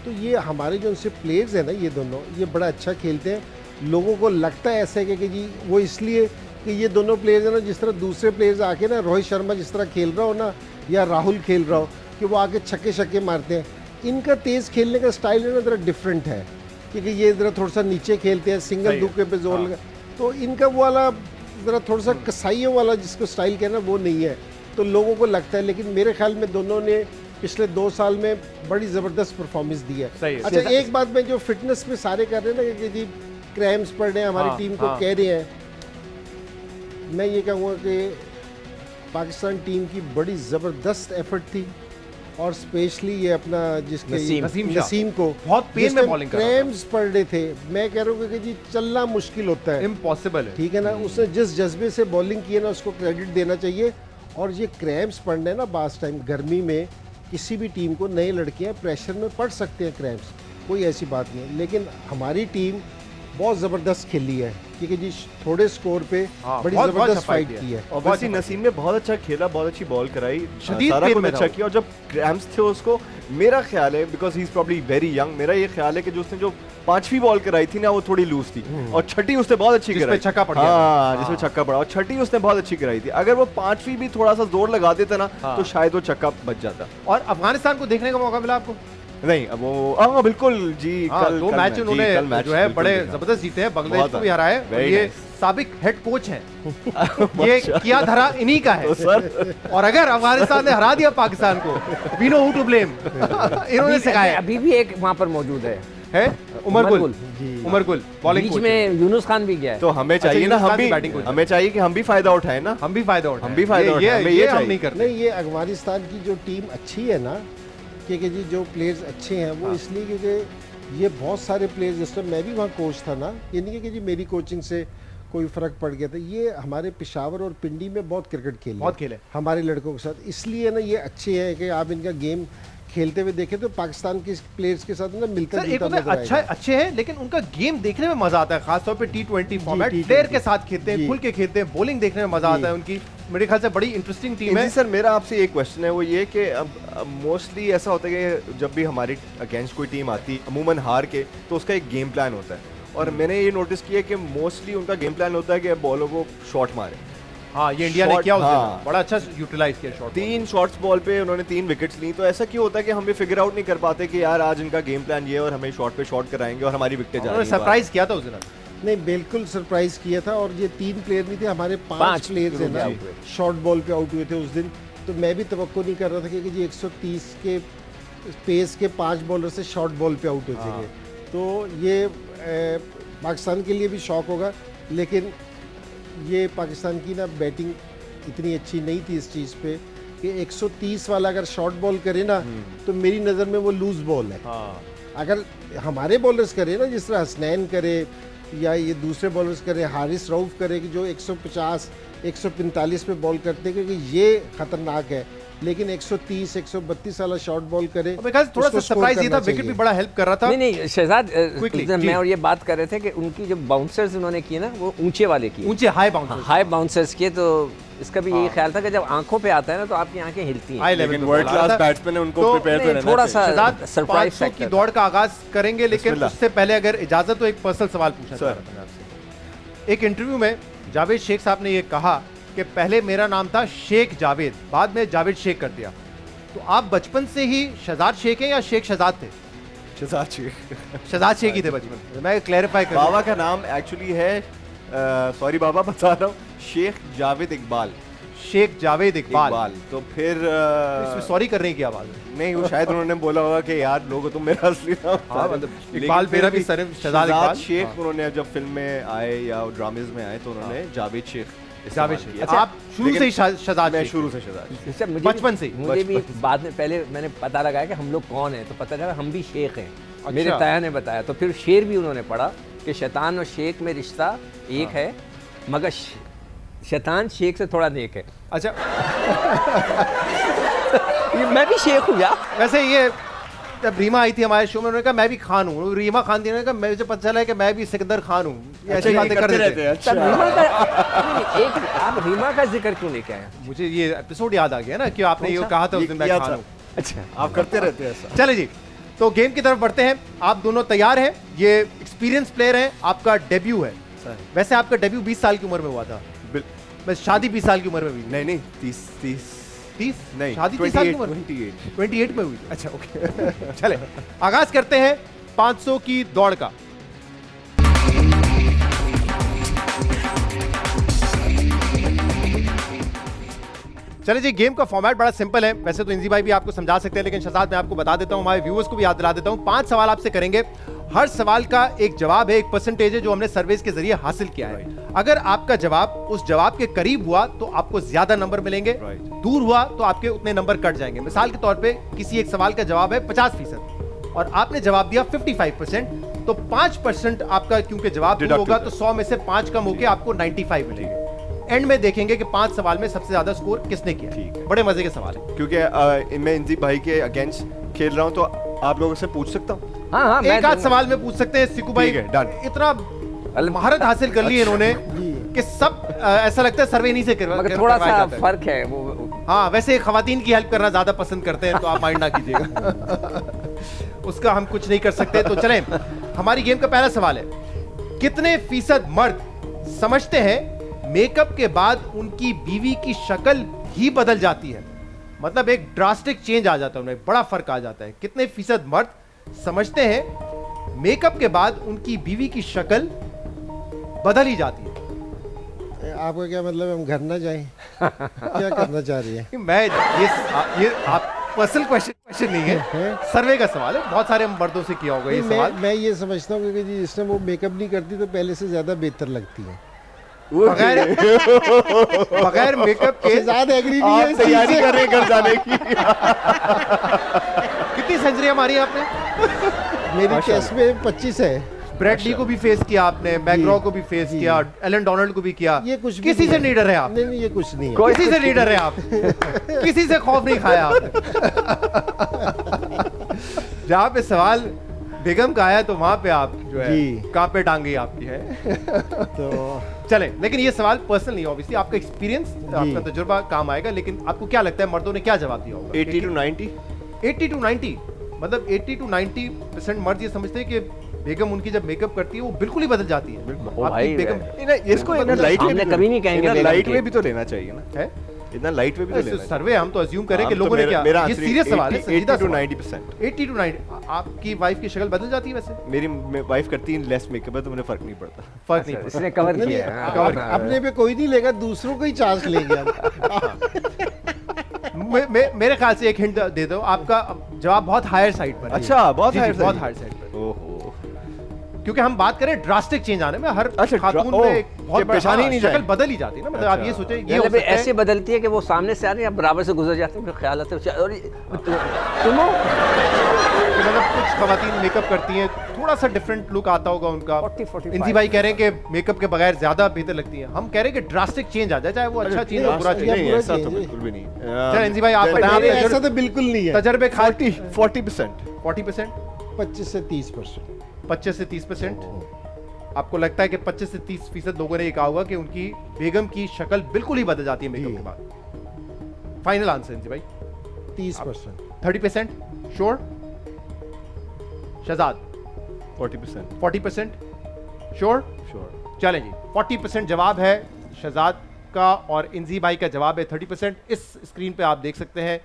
Speaker 3: तो ये हमारे जो उनसे प्लेयर्स हैं ना, ये दोनों ये बड़ा अच्छा खेलते हैं। लोगों को लगता है ऐसा है कि जी वो इसलिए कि ये दोनों प्लेयर्स हैं ना, जिस तरह दूसरे प्लेयर्स आके ना, रोहित शर्मा जिस तरह खेल रहा हो ना, या राहुल खेल रहा हो, कि वो आके छक्के छक्के मारते हैं। इनका तेज़ खेलने का स्टाइल है ना ज़रा डिफरेंट है, क्योंकि ये ज़रा थोड़ा सा नीचे खेलते हैं, सिंगल दुक्के पे जोर लगा, तो इनका वो वाला ज़रा थोड़ा सा कसाइयों वाला जिसको स्टाइल कहना वो नहीं है, तो लोगों को लगता है। लेकिन मेरे ख्याल में दोनों ने पिछले 2 साल में बड़ी ज़बरदस्त परफॉर्मेंस दी है। अच्छा, एक बात मैं जो फिटनेस पे सारे कर रहे हैं ना कि जी क्रैम्प्स पड़ रहे हैं, हमारी टीम को कह रहे हैं, मैं ये कहूँगा कि पाकिस्तान टीम की बड़ी ज़बरदस्त एफर्ट थी, और स्पेशली ये अपना जिसके नसीम को
Speaker 1: बहुत पेन में बॉलिंग कर रहा था,
Speaker 3: क्रैम्प्स पड़ रहे थे। मैं कह रहा हूँ कि जी चलना मुश्किल होता है,
Speaker 1: इम्पॉसिबल है,
Speaker 3: ठीक है ना। उसने जिस जज्बे से बॉलिंग की है ना, उसको क्रेडिट देना चाहिए। और ये क्रैम्प्स पड़ने ना, बास टाइम गर्मी में किसी भी टीम को, नए लड़के हैं प्रेशर में पड़ सकते हैं क्रैम्प्स, कोई ऐसी बात नहीं। लेकिन हमारी टीम बहुत ज़बरदस्त खेली है, क्योंकि जी थोड़े स्कोर पे बड़ी ज़बरदस्त फाइट की है।
Speaker 4: ऑब्वियसली नसीम ने बहुत अच्छा खेला, बहुत अच्छी बॉल कराई,
Speaker 1: शदीद
Speaker 4: सारा
Speaker 1: पेन
Speaker 4: कुछ
Speaker 1: में
Speaker 4: अच्छा
Speaker 1: था।
Speaker 4: किया। और जब क्रैम्प्स थे उसको, मेरा ख्याल है, because he is probably very young, मेरा ये ख्याल है कि जो उसने जो 5वीं बॉल कराई थी ना, वो थोड़ी लूज थी, और 6ठी उसने बहुत अच्छी कराई,
Speaker 1: छक्का पड़ गया,
Speaker 4: हाँ जिसमें छक्का पड़ा, और 6ठी उसने बहुत अच्छी कराई थी। अगर वो 5वीं भी थोड़ा सा जोर लगा देता ना, तो शायद वो छक्का बच जाता।
Speaker 1: और अफगानिस्तान को देखने का मौका मिला आपको?
Speaker 4: नहीं, अब वो बिल्कुल जी, कल
Speaker 1: 2 मैच उन्होंने जो है बड़े जबरदस्त जीते हैं, बांग्लादेश को भी हराए, और ये साबिक हेड कोच हैं, ये किया धरा इन्हीं का है
Speaker 4: सर।
Speaker 1: और अगर अफगानिस्तान ने हरा दिया पाकिस्तान को, we know who to blame, इन्होंने सिखाया।
Speaker 2: अभी भी एक वहाँ पर मौजूद है
Speaker 1: उमर गुल बॉलिंग
Speaker 2: बीच में यूनुस खान भी गया है।
Speaker 4: तो हमें चाहिए ना, हमें चाहिए कि हम भी फायदा उठाएं ना,
Speaker 1: हम भी फायदा उठाएं,
Speaker 4: ये
Speaker 1: हम नहीं करते।
Speaker 3: नहीं, ये अफगानिस्तान की जो टीम अच्छी है ना, क्योंकि जी जो प्लेयर्स अच्छे हैं वो इसलिए क्योंकि ये बहुत सारे प्लेयर्स, जिस टाइम मैं भी वहाँ कोच था ना, ये नहीं है कि जी मेरी कोचिंग से कोई फ़र्क पड़ गया था, ये हमारे पेशावर और पिंडी में बहुत क्रिकेट खेले हमारे लड़कों के साथ, इसलिए ना ये अच्छे हैं कि आप इनका गेम खेलते हुए देखें तो पाकिस्तान के प्लेयर्स के साथ ना मिलकर
Speaker 1: अच्छे हैं, लेकिन उनका गेम देखने में मजा आता है, खासतौर पे T20 फॉर्मेट, प्लेयर के साथ खेलते हैं, खुल के खेलते हैं, बॉलिंग देखने में मजा आता है उनकी। मेरे ख्याल से बड़ी इंटरेस्टिंग टीम है।
Speaker 4: सर, मेरा आपसे एक क्वेश्चन है, वो ये कि अब मोस्टली ऐसा होता है कि जब भी हमारी अगेंस्ट कोई टीम आती है, अमूमन हार के, तो उसका एक गेम प्लान होता है, और मैंने ये नोटिस किया कि मोस्टली उनका गेम प्लान होता है कि बॉलों को शॉट मारे।
Speaker 1: हाँ, ये इंडिया ने
Speaker 4: Short,
Speaker 1: किया उस दिन,
Speaker 4: हाँ।
Speaker 1: बड़ा अच्छा यूटिलाइज किया शॉट।
Speaker 4: 3 शॉट्स बॉल पे उन्होंने 3 विकेट्स ली। तो ऐसा क्यों होता है कि हम भी फिगर आउट नहीं कर पाते कि यार आज इनका गेम प्लान ये है और हमें शॉट पे शॉट कराएंगे और हमारी विकेटें जा रही
Speaker 1: उन्होंने
Speaker 4: हैं।
Speaker 1: सरप्राइज किया था उस दिन।
Speaker 3: नहीं, बिल्कुल सरप्राइज किया था। और ये 3 प्लेयर नहीं थे, हमारे 5
Speaker 2: पांच
Speaker 3: प्लेयर्स हैं ना,
Speaker 2: out हुए।
Speaker 3: शॉर्ट बॉल पे आउट हुए थे उस दिन। तो मैं भी तवक्को नहीं कर रहा था कि जी 130 के पेस के 5 बॉलर से शॉर्ट बॉल पे आउट हो जाएंगे। तो ये पाकिस्तान के लिए भी शौक होगा, लेकिन ये पाकिस्तान की ना बैटिंग इतनी अच्छी नहीं थी इस चीज़ पे कि 130 वाला अगर शॉर्ट बॉल करे ना तो मेरी नज़र में वो लूज बॉल है।
Speaker 1: हाँ,
Speaker 3: अगर हमारे बॉलर्स करे ना, जिस तरह हसनैन करे या ये दूसरे बॉलर्स करे, हारिस रऊफ करे कि जो 150 145 पे बॉल करते हैं, क्योंकि ये खतरनाक है। लेकिन 130 132 वाला शॉर्ट बॉल करे,
Speaker 1: मेरे ख्याल से थोड़ा सा
Speaker 3: उसको score
Speaker 1: सरप्राइज ये था,
Speaker 3: करना
Speaker 1: विकेट भी
Speaker 3: चाहिए।
Speaker 1: बड़ा हेल्प कर रहा था।
Speaker 2: नहीं नहीं शहजाद,
Speaker 1: Quickly,
Speaker 2: मैं
Speaker 1: जी।
Speaker 2: और ये बात कर रहे थे कि उनकी जो बाउंसर्स उन्होंने किए ना वो ऊंचे वाले किए,
Speaker 1: ऊंचे हाई बाउंसर,
Speaker 2: हाई बाउंसर्स किए। तो इसका भी यही ख्याल था कि जब आंखों पे आता है ना तो आपकी आंखें हिलती हैं।
Speaker 1: हाई लेवल
Speaker 4: लेकिन
Speaker 1: पे
Speaker 4: वर्ल्ड
Speaker 1: बॉल आ रहा
Speaker 4: क्लास
Speaker 1: था।
Speaker 4: बैट्समैन है, उनको
Speaker 1: तो
Speaker 4: प्रिपेयर तो
Speaker 2: नहीं,
Speaker 4: रहना
Speaker 2: थोड़ा
Speaker 4: चाहिए।
Speaker 2: सा
Speaker 1: शहजाद,
Speaker 2: सरप्राइज
Speaker 1: 500 की दौड़ का आगाज करेंगे, लेकिन
Speaker 4: बिस्मिल्लाह।
Speaker 1: उससे पहले अगर इजाजत तो एक पर्सनल सवाल पूछना चाह
Speaker 4: सर।
Speaker 1: रहा था मैं आपसे। एक इंटरव्यू में जावेद शेख साहब ने ये कहा कि पहले मेरा नाम था शेख जावेद, बाद में जावेद शेख कर दिया। तो आप बचपन से ही शहजाद शेख हैं या शेख शहजाद थे?
Speaker 4: शहजाद शेख।
Speaker 1: शहजाद शेख ही थे बचपन में। मैं क्लैरिफाई कर
Speaker 4: बाबा का नाम एक्चुअली है, सॉरी बाबा बता रहा हूँ, शेख जावेद इकबाल।
Speaker 1: शेख जावेद इकबाल।
Speaker 4: तो फिर
Speaker 1: इसमें सॉरी करने की आवाज है।
Speaker 4: नहीं, वो शायद उन्होंने बोला होगा कि यार लोगो तुम मेरा असली नाम बता
Speaker 1: हाँ,
Speaker 4: रहे हो।
Speaker 1: मतलब
Speaker 4: लेकिन
Speaker 1: इकबाल
Speaker 4: फिर
Speaker 1: मेरा भी
Speaker 4: भी
Speaker 1: सर शहजाद इकबाल।
Speaker 4: शेख
Speaker 1: हाँ।
Speaker 4: उन्होंने जब फिल्म में आए या ड्रामेज में आए तो उन्होंने जावेद शेख
Speaker 1: जावेद
Speaker 4: इस्तेमाल
Speaker 1: शेख।
Speaker 4: किया।
Speaker 1: अच्छा, आप शुरू से ही शहजाद
Speaker 4: मैं
Speaker 1: शेख
Speaker 4: शुरू से शहजाद।
Speaker 2: अच्छा,
Speaker 1: बचपन से ही?
Speaker 2: मुझे भी बाद में पहले मैंने पता लगाया कि हम लोग कौन हैं, तो पता चला हम भी शेख हैं।
Speaker 1: अच्छा।
Speaker 2: मेरे ताया ने बताया, तो फिर शेर भी उन्होंने पढ़ा कि शैतान और शेख में रिश्ता एक है, मगर शैतान शेख से थोड़ा नेक है।
Speaker 1: अच्छा,
Speaker 2: मैं भी शेख हूँ यार।
Speaker 1: वैसे ये जब रीमा आई थी हमारे शो में, उन्होंने कहा मैं भी खान हूँ। रीमा खान थी, उन्होंने कहा मुझे पता चला है कि मैं भी सिकंदर खान हूँ। ये ऐसी
Speaker 4: ये
Speaker 1: बातें कर
Speaker 4: करते
Speaker 1: देते
Speaker 4: रहते
Speaker 1: हैं।
Speaker 4: हैं।
Speaker 2: तब रीमा का नहीं, एक आप रीमा का जिक्र क्यों लेके आए?
Speaker 1: मुझे ये एपिसोड याद आ गया ना कि आपने ये कहा था उस दिन मैं
Speaker 4: किया
Speaker 1: खान
Speaker 4: था।
Speaker 1: हूँ।
Speaker 2: अच्छा,
Speaker 4: आप करते रहते हैं ऐसा।
Speaker 1: चले जी, तो गेम की तरफ बढ़ते हैं। आप दोनों तैयार हैं? ये एक्सपीरियंस प्लेयर हैं, आपका डेब्यू है। वैसे आपका डेब्यू 20 साल की उम्र में हुआ था, बस शादी 20 साल की उम्र में हुई।
Speaker 4: नहीं 30
Speaker 1: 30
Speaker 4: नहीं,
Speaker 1: शादी 30 साल की उम्र में? 28 में हुई थी। अच्छा, ओके। चले आगाज करते हैं 500 की दौड़ का। चले जी, गेम का फॉर्मेट बड़ा सिंपल है। वैसे तो इंजी भाई भी आपको समझा सकते हैं, लेकिन शहजाद मैं आपको बता देता हूं, हमारे व्यूअर्स को भी याद दिला देता हूं। 5 सवाल आपसे करेंगे, हर सवाल का एक जवाब है, एक परसेंटेज है जो हमने सर्वेस के जरिए हासिल किया है। अगर आपका जवाब उस जवाब के करीब हुआ तो आपको ज्यादा नंबर मिलेंगे, दूर हुआ तो आपके उतने नंबर कट जाएंगे। मिसाल के तौर पे किसी एक सवाल का जवाब है 50% और आपने जवाब दिया 55%, तो 5% आपका क्योंकि जवाब दूर होगा तो 100 में से 5 कम होकर आपको 95 मिलेंगे। एंड में देखेंगे कि 5 सवाल में सबसे ज्यादा स्कोर किसने किया।
Speaker 4: ठीक है।
Speaker 1: बड़े मजे के सवाल है।
Speaker 4: क्योंकि मैं इंजी भाई के अगेंस्ट खेल रहा हूँ तो आप लोगों से पूछ सकता हूँ।
Speaker 2: हाँ हाँ,
Speaker 1: एक आध सवाल में पूछ सकते हैं। सिकू भाई
Speaker 4: ठीक है, done।
Speaker 1: इतना महारत हासिल कर ली है इन्होंने कि सब ऐसा लगता है सर्वे नहीं से
Speaker 2: मगर थोड़ा सा फर्क है वो।
Speaker 1: हाँ, वैसे खवातीन की हेल्प करना ज्यादा पसंद करते हैं, तो आप माइंड ना कीजिएगा। उसका हम कुछ नहीं कर सकते। तो चलें, हमारी गेम का पहला सवाल है, कितने फीसद मर्द समझते हैं मेकअप के बाद उनकी बीवी की शक्ल ही बदल जाती है? मतलब एक ड्रास्टिक चेंज आ जाता है उन्हें, बड़ा फर्क आ जाता है। कितने फीसद मर्द समझते हैं मेकअप के बाद उनकी बीवी की शक्ल बदल ही जाती है?
Speaker 3: आपका क्या मतलब, हम घर ना जाएं? क्या करना चाह रही है?
Speaker 1: मैं ये आप पर्सनल क्वेश्चन नहीं है, सर्वे का सवाल है। बहुत सारे मर्दों से किया होगा ये
Speaker 3: नहीं,
Speaker 1: सवाल।
Speaker 3: मैं ये समझता हूँ कि जी जिसने वो मेकअप नहीं करती तो पहले से ज्यादा बेहतर लगती है।
Speaker 1: बगैर मेकअप के
Speaker 3: ज्यादा एग्री नहीं है
Speaker 4: आप
Speaker 3: इस
Speaker 4: तैयारी
Speaker 3: चीज़ से।
Speaker 4: कर रहे हैं घर जाने की।
Speaker 1: कितनी सेंचुरियां मारी आपने?
Speaker 3: मेरी चेस्ट में 25 है।
Speaker 1: ब्रैड ली को भी फेस किया आपने, मैग्रॉ को भी फेस
Speaker 3: जी।
Speaker 1: किया, एलन डोनाल्ड को भी किया।
Speaker 3: ये कुछ भी
Speaker 1: किसी
Speaker 3: नहीं
Speaker 1: से
Speaker 3: है।
Speaker 1: नहीं डरे आप?
Speaker 3: नहीं ये कुछ नहीं है।
Speaker 1: किसी से नहीं डरे आप? किसी से खौफ नहीं खाया आपने? जहाँ पे सवाल बेगम का आया तो वहां पे आप जो है
Speaker 3: जी।
Speaker 1: कहाँ पे टांगी आपकी है।
Speaker 3: तो
Speaker 1: चले, लेकिन ये सवाल पर्सनल नहीं, ऑब्वियसली आपका एक्सपीरियंस, आपका तजुर्बा काम आएगा। लेकिन आपको क्या लगता है मर्दों ने क्या जवाब दिया होगा?
Speaker 4: 80 to 90।
Speaker 1: 80 to 90, मतलब 80 to 90% मर्द ये समझते हैं कि बेगम उनकी जब मेकअप करती है वो बिल्कुल ही बदल जाती है।
Speaker 2: ओ
Speaker 1: आपकी
Speaker 2: भाई,
Speaker 1: बेगम
Speaker 4: इसको इतना लाइट
Speaker 2: हमने कभी नहीं कहेंगे बेगम
Speaker 4: लाइट
Speaker 2: की।
Speaker 4: में भी तो लेना चाहिए ना,
Speaker 1: है
Speaker 4: इतना लाइट में भी तो लेना चाहिए।
Speaker 1: सर्वे हम तो अज्यूम करें कि
Speaker 4: हाँ, तो
Speaker 1: लोगों ने क्या,
Speaker 4: मेरा
Speaker 1: ये
Speaker 4: आंसर
Speaker 1: सीरियस सवाल है,
Speaker 4: 80
Speaker 1: संजीदा
Speaker 4: to
Speaker 1: सवाल।
Speaker 4: 90%।
Speaker 1: 80 to 90। आपकी वाइफ की शक्ल बदल जाती है वैसे?
Speaker 4: मेरी वाइफ करती है लेस मेकअप है तो मुझे फर्क नहीं पड़ता।
Speaker 1: फर्क नहीं
Speaker 2: इसने कवर
Speaker 3: नहीं,
Speaker 2: किया है।
Speaker 3: नहीं, अपने पे कोई नहीं लेगा, दूसरों को ही चांस लेंगे हम।
Speaker 1: मेरे ख्याल से एक हिंट दे दो, आपका जवाब बहुत हायर साइड पर है।
Speaker 4: अच्छा, बहुत
Speaker 1: जी, जी,
Speaker 4: higher
Speaker 1: बहुत
Speaker 4: side।
Speaker 1: हायर साइड पर,
Speaker 4: ओहो,
Speaker 1: क्योंकि हम बात करें ड्रास्टिक चेंज आने में, हर
Speaker 4: अच्छा,
Speaker 1: खातून
Speaker 4: ओह,
Speaker 1: में एक बहुत
Speaker 4: कि पहचान ही नहीं
Speaker 1: शक्ल
Speaker 4: जाए।
Speaker 1: बदल ही जाती है ना, मतलब आप ये
Speaker 4: अच्छा।
Speaker 1: सोचे ये हो
Speaker 2: मतलब
Speaker 1: सकता है
Speaker 2: ऐसे बदलती है कि वो सामने से आ रही है, आप बराबर से गुजर जाते हैं, फिर ख्याल आता है और तुम हो?
Speaker 1: कि मतलब कुछ खवातीन मेकअप करती हैं, थोड़ा सा डिफरेंट लुक आता होगा उनका।
Speaker 2: 40-45
Speaker 1: इंजी भाई कह रहे हैं कि मेकअप के बगैर ज्यादा बेहतर लगती हैं, हम कह रहे हैं कि ड्रास्टिक चेंज आ जाए, चाहे वो अच्छा चेंज हो बुरा
Speaker 3: नहीं,
Speaker 1: चेंज।
Speaker 3: या
Speaker 4: नहीं
Speaker 3: पूरा
Speaker 4: ऐसा तो
Speaker 3: change है।
Speaker 4: बिल्कुल भी नहीं।
Speaker 1: चल इंजी भाई आप बताएं,
Speaker 3: मेरे
Speaker 1: आप
Speaker 3: ऐसा तो बिल्कुल नहीं है।
Speaker 1: तजर्बे खा
Speaker 4: 40%।
Speaker 1: 40%,
Speaker 3: 25 से 30%।
Speaker 1: 25 से 30%। आपको लगता है कि 25 से 30% लोगों ने ये कहा होगा कि उनकी बेगम की शक्ल बिल्कुल ही बदल जाती है मेकअप
Speaker 3: जी।
Speaker 1: के बाद। फाइनल आंसर इंजी भाई
Speaker 3: 30%।
Speaker 1: 30%? श्योर? शहजाद
Speaker 4: 40%।
Speaker 1: 40%? श्योर?
Speaker 4: श्योर।
Speaker 1: चलें जी, 40% जवाब है शहजाद का और इंजी भाई का जवाब है 30%। इस स्क्रीन पे आप देख सकते हैं,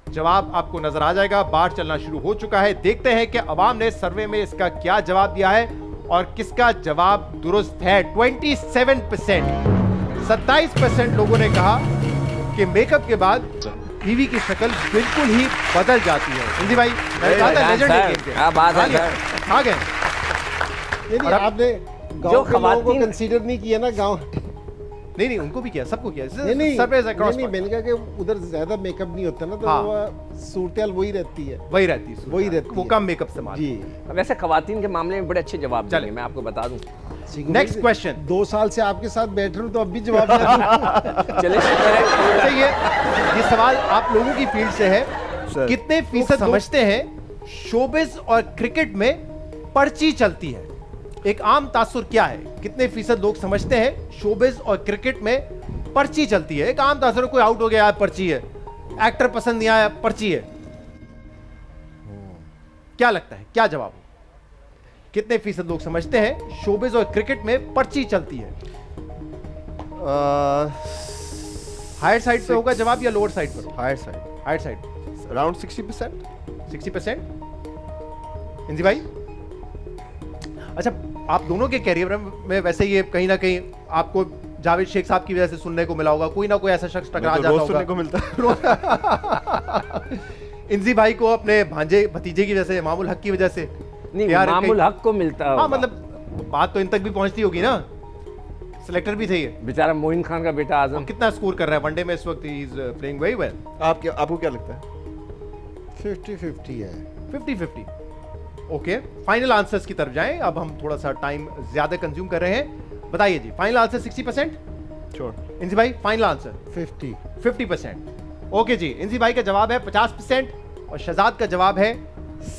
Speaker 1: जवाब आपको नजर आ जाएगा। बार चलना शुरू हो चुका है, देखते हैं कि अवाम ने सर्वे में इसका क्या जवाब दिया है और किसका जवाब दुरुस्त है। 27%, 27% लोगों ने कहा कि मेकअप के बाद बीवी की शक्ल बिल्कुल ही बदल जाती है। इंजी भाई मैंने कहा था लेजेंड है गेम के।
Speaker 2: क्या बात है
Speaker 1: आ गए।
Speaker 3: नहीं,
Speaker 1: और अब-
Speaker 3: आपने
Speaker 2: जो
Speaker 3: गांव के लोगों को
Speaker 2: खवातीन-
Speaker 3: कंसीडर नहीं किया ना, गांव
Speaker 1: नहीं उनको भी किया, सबको किया।
Speaker 3: नहीं नहीं
Speaker 1: Surveys across
Speaker 3: नहीं,
Speaker 1: board।
Speaker 3: मैंने कहा कि उधर ज्यादा मेकअप नहीं होता ना, तो
Speaker 1: हाँ।
Speaker 3: वो सूरत वही रहती है।
Speaker 1: वही रहती है,
Speaker 3: वही रहती
Speaker 1: वो
Speaker 3: है।
Speaker 1: कम मेकअप से मार।
Speaker 3: जी।
Speaker 2: वैसे खवातीन के मामले में बड़े अच्छे जवाब
Speaker 1: चलें।
Speaker 2: देंगे, मैं आपको बता दूं।
Speaker 1: Next question।
Speaker 3: 2 साल से आपके साथ बैठ रहा हूँ तो अब भी जवाब ना दूं।
Speaker 2: चले शुक्र है।
Speaker 1: अच्छा, ये सवाल आप लोगों की फील्ड से है।
Speaker 4: सर।
Speaker 1: कितने फीसद समझते हैं शोबिज और क्रिकेट में पर्ची चलती है? एक आम तासुर क्या है? कितने फीसद लोग समझते हैं शोबिज और क्रिकेट में पर्ची चलती है? एक आम तासुर, कोई आउट हो गया पर्ची है, एक्टर पसंद नहीं आया पर्ची है। क्या लगता है, क्या जवाब हो? कितने फीसद लोग समझते हैं शोबिज और क्रिकेट में पर्ची चलती है? हायर साइड पे होगा जवाब या लोअर साइड पर?
Speaker 4: Higher side,
Speaker 1: higher side.
Speaker 4: Around 60%।
Speaker 1: 60%? Inzi भाई? अच्छा, आप दोनों के करियर में वैसे ये कहीं ना कहीं आपको जावेद शेख साहब की वजह से सुनने को मिला होगा, कोई ना कोई ऐसा शख्स टकरा जाता
Speaker 4: रोज
Speaker 1: होगा।
Speaker 4: सुनने को मिलता है।
Speaker 1: इंजी भाई को अपने भांजे भतीजे की वजह से, मामूल हक की वजह से
Speaker 2: नहीं,
Speaker 1: यार
Speaker 2: मामूल
Speaker 1: कहीं-
Speaker 2: हक को मिलता
Speaker 1: हाँ,
Speaker 2: होगा।
Speaker 1: मतलब बात तो इन तक भी पहुंचती होगी ना। सिलेक्टर भी थे ये,
Speaker 2: बेचारा मोइन खान का बेटा
Speaker 1: और
Speaker 2: आजम।
Speaker 1: कितना स्कोर कर रहा है वनडे में इस वक्त? He is playing very well.
Speaker 4: आपको क्या लगता है?
Speaker 3: 50-50 है।
Speaker 1: 50-50। ओके, फाइनल आंसर्स की तरफ जाएं। अब हम थोड़ा सा टाइम ज्यादा कंज्यूम कर रहे हैं। बताइए जी, फाइनल आंसर 60%?
Speaker 4: श्योर।
Speaker 1: इंजी भाई फाइनल आंसर 50%। ओके जी, इंजी भाई का जवाब है 50% और शहजाद का जवाब है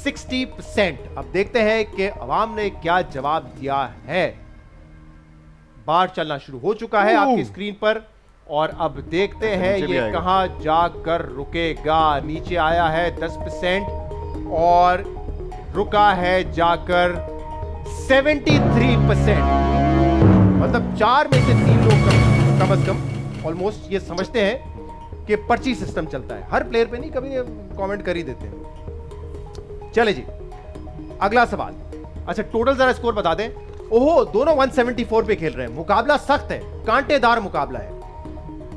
Speaker 1: 60%। अब देखते हैं कि अवाम ने क्या जवाब दिया है। बार चलना शुरू हो चुका है आपकी स्क्रीन पर और अब देखते हैं
Speaker 4: नीचे भी
Speaker 1: ये
Speaker 4: आएगा।
Speaker 1: कहां जाकर रुकेगा। नीचे आया है 10% और रुका है जाकर 73%। मतलब 4 में से 3 लोग कम से कम ऑलमोस्ट ये समझते हैं कि पर्ची सिस्टम चलता है। हर प्लेयर पे नहीं, कभी कमेंट कर ही देते हैं। चले जी, अगला सवाल। अच्छा, टोटल जरा स्कोर बता दें। ओहो, दोनों 174 पे खेल रहे हैं। मुकाबला सख्त है, कांटेदार मुकाबला है।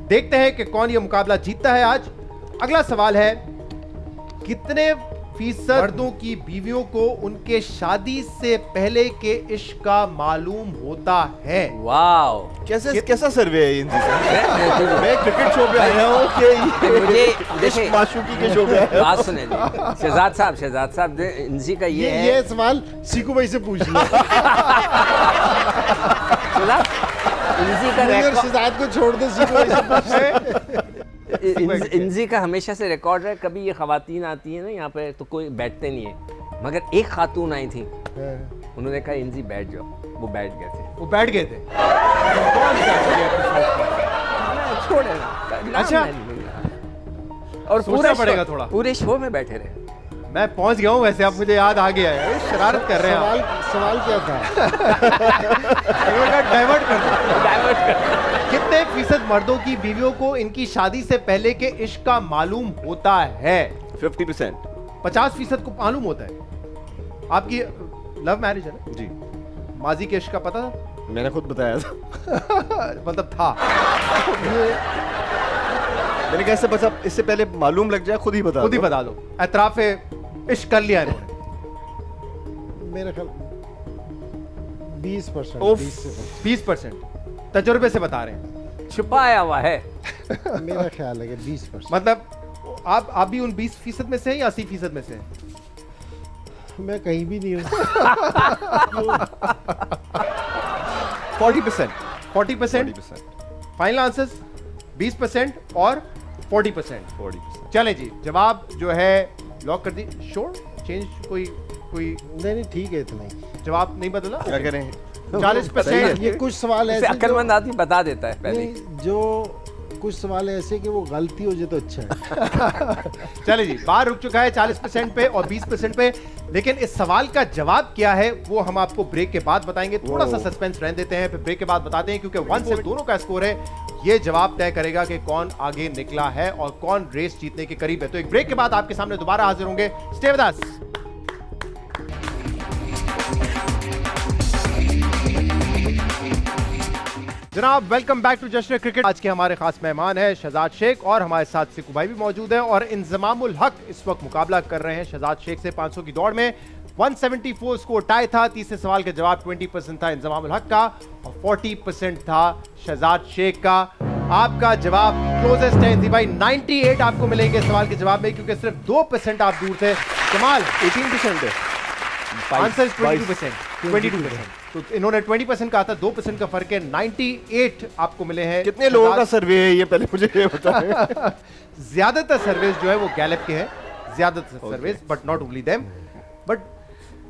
Speaker 1: देखते हैं कि कौन ये मुकाबला जीतता है आज। अगला सवाल है, कितने फीसद मर्दों की बीवियों को उनके शादी से पहले के इश्क का मालूम होता है?
Speaker 2: वाओ।
Speaker 4: कैसा सर्वे है इनसे? मैं क्रिकेट शो पे आया हूँ कि
Speaker 2: मुझे
Speaker 4: इश्क
Speaker 2: देखिए,
Speaker 4: माशूकी के शो पे आया हूँ।
Speaker 2: बात सुने जी। शहजाद साहब इंजी का ये है।
Speaker 3: ये सवाल सीकू भाई से पूछ लो।
Speaker 2: सुना? इंजी का
Speaker 3: और
Speaker 2: रिकॉर्ड,
Speaker 3: शहजाद को छोड़ दो, सीकू भाई से पूछ लो।
Speaker 2: इंजी का हमेशा से रिकॉर्ड है। कभी ये खवातीन आती है ना यहाँ पे तो कोई बैठते नहीं है, मगर एक खातून आई थी, उन्होंने कहा इंजी बैठ जाओ, वो बैठ गए थे।
Speaker 1: वो बैठ गए थे।
Speaker 2: छोड़े ना,
Speaker 1: अच्छा।
Speaker 2: और
Speaker 1: सोचना पड़ेगा थोड़ा।
Speaker 2: पूरे शो में बैठे रहे।
Speaker 1: मैं पहुंच गया हूं वैसे, अब मुझे याद आ गया है। ये शरारत कर रहे हैं आप।
Speaker 3: सवाल क्या था?
Speaker 1: डाइवर्ट कर। कितने फीसद मर्दों की बीवियों को इनकी शादी से पहले के इश्क का मालूम होता है?
Speaker 4: 50%।
Speaker 1: 50% को मालूम होता है। आपकी लव मैरिज है ना?
Speaker 4: जी,
Speaker 1: माजी के इश्क का पता था?
Speaker 4: मैंने खुद बताया था।
Speaker 1: मतलब था।
Speaker 4: मैंने कहा इससे पहले मालूम लग जाए, खुद ही बता
Speaker 1: दो। एतराफ़ इश्क कर लिया इन्होंने।
Speaker 3: मेरा ख्याल 20%।
Speaker 1: 20% तजुर्बे से बता रहे हैं।
Speaker 2: छुपाया हुआ है।
Speaker 3: मेरा ख्याल है कि 20%।
Speaker 1: मतलब आप भी उन 20% में से हैं या 80% में से हैं?
Speaker 3: मैं कहीं भी नहीं हूँ।
Speaker 1: 40%। फाइनल आंसर्स 20% और 40%। चले जी, जवाब जो है लॉक कर दी। श्योर चेंज कोई
Speaker 3: नहीं ठीक है, इतना ही।
Speaker 1: जवाब नहीं बदला?
Speaker 4: क्या करें?
Speaker 1: 40%।
Speaker 3: ये कुछ सवाल ऐसे
Speaker 2: अक्लमंद आदमी बता देता है पहले।
Speaker 3: जो कुछ सवाल ऐसे कि वो गलती हो जाए तो अच्छा है।
Speaker 1: चले जी, बार रुक चुका है 40% पे और 20% पे, लेकिन इस सवाल का जवाब क्या है वो हम आपको ब्रेक के बाद बताएंगे। थोड़ा सा सस्पेंस रहने देते हैं, फिर ब्रेक के बाद बताते हैं, क्योंकि 1 से दोनों का स्कोर है। ये जवाब तय करेगा कि कौन आगे निकला है और कौन रेस जीतने के करीब है। तो एक ब्रेक के बाद आपके सामने दोबारा हाजिर होंगे। Stay with us. जनाब, वेलकम बैक टू जश्न क्रिकेट। आज के हमारे खास मेहमान हैं शहजाद शेख और हमारे साथ सिकू भाई भी मौजूद हैं और इंजमामुल हक इस वक्त मुकाबला कर रहे हैं शहजाद शेख से 500 की दौड़ में। 174 स्कोर टाई था। तीसरे सवाल का जवाब 20% था इंजमामुल हक का और 40% था शहजाद शेख का। आपका जवाब क्लोजेस्ट है इंजी भाई, 98 आपको मिलेंगे सवाल के जवाब में, क्योंकि सिर्फ 2% आप दूर थे। कमाल,
Speaker 4: 18% है।
Speaker 1: आंसर 22%। तो इन्होंने 20% कहा था, 2% का फर्क है। 98 आपको मिले हैं।
Speaker 4: कितने लोगों का सर्वे है ये, पहले मुझे ये बताएं।
Speaker 1: ज्यादातर सर्वेस जो है वो गैलप के हैं, ज्यादातर surveys, but not only them. But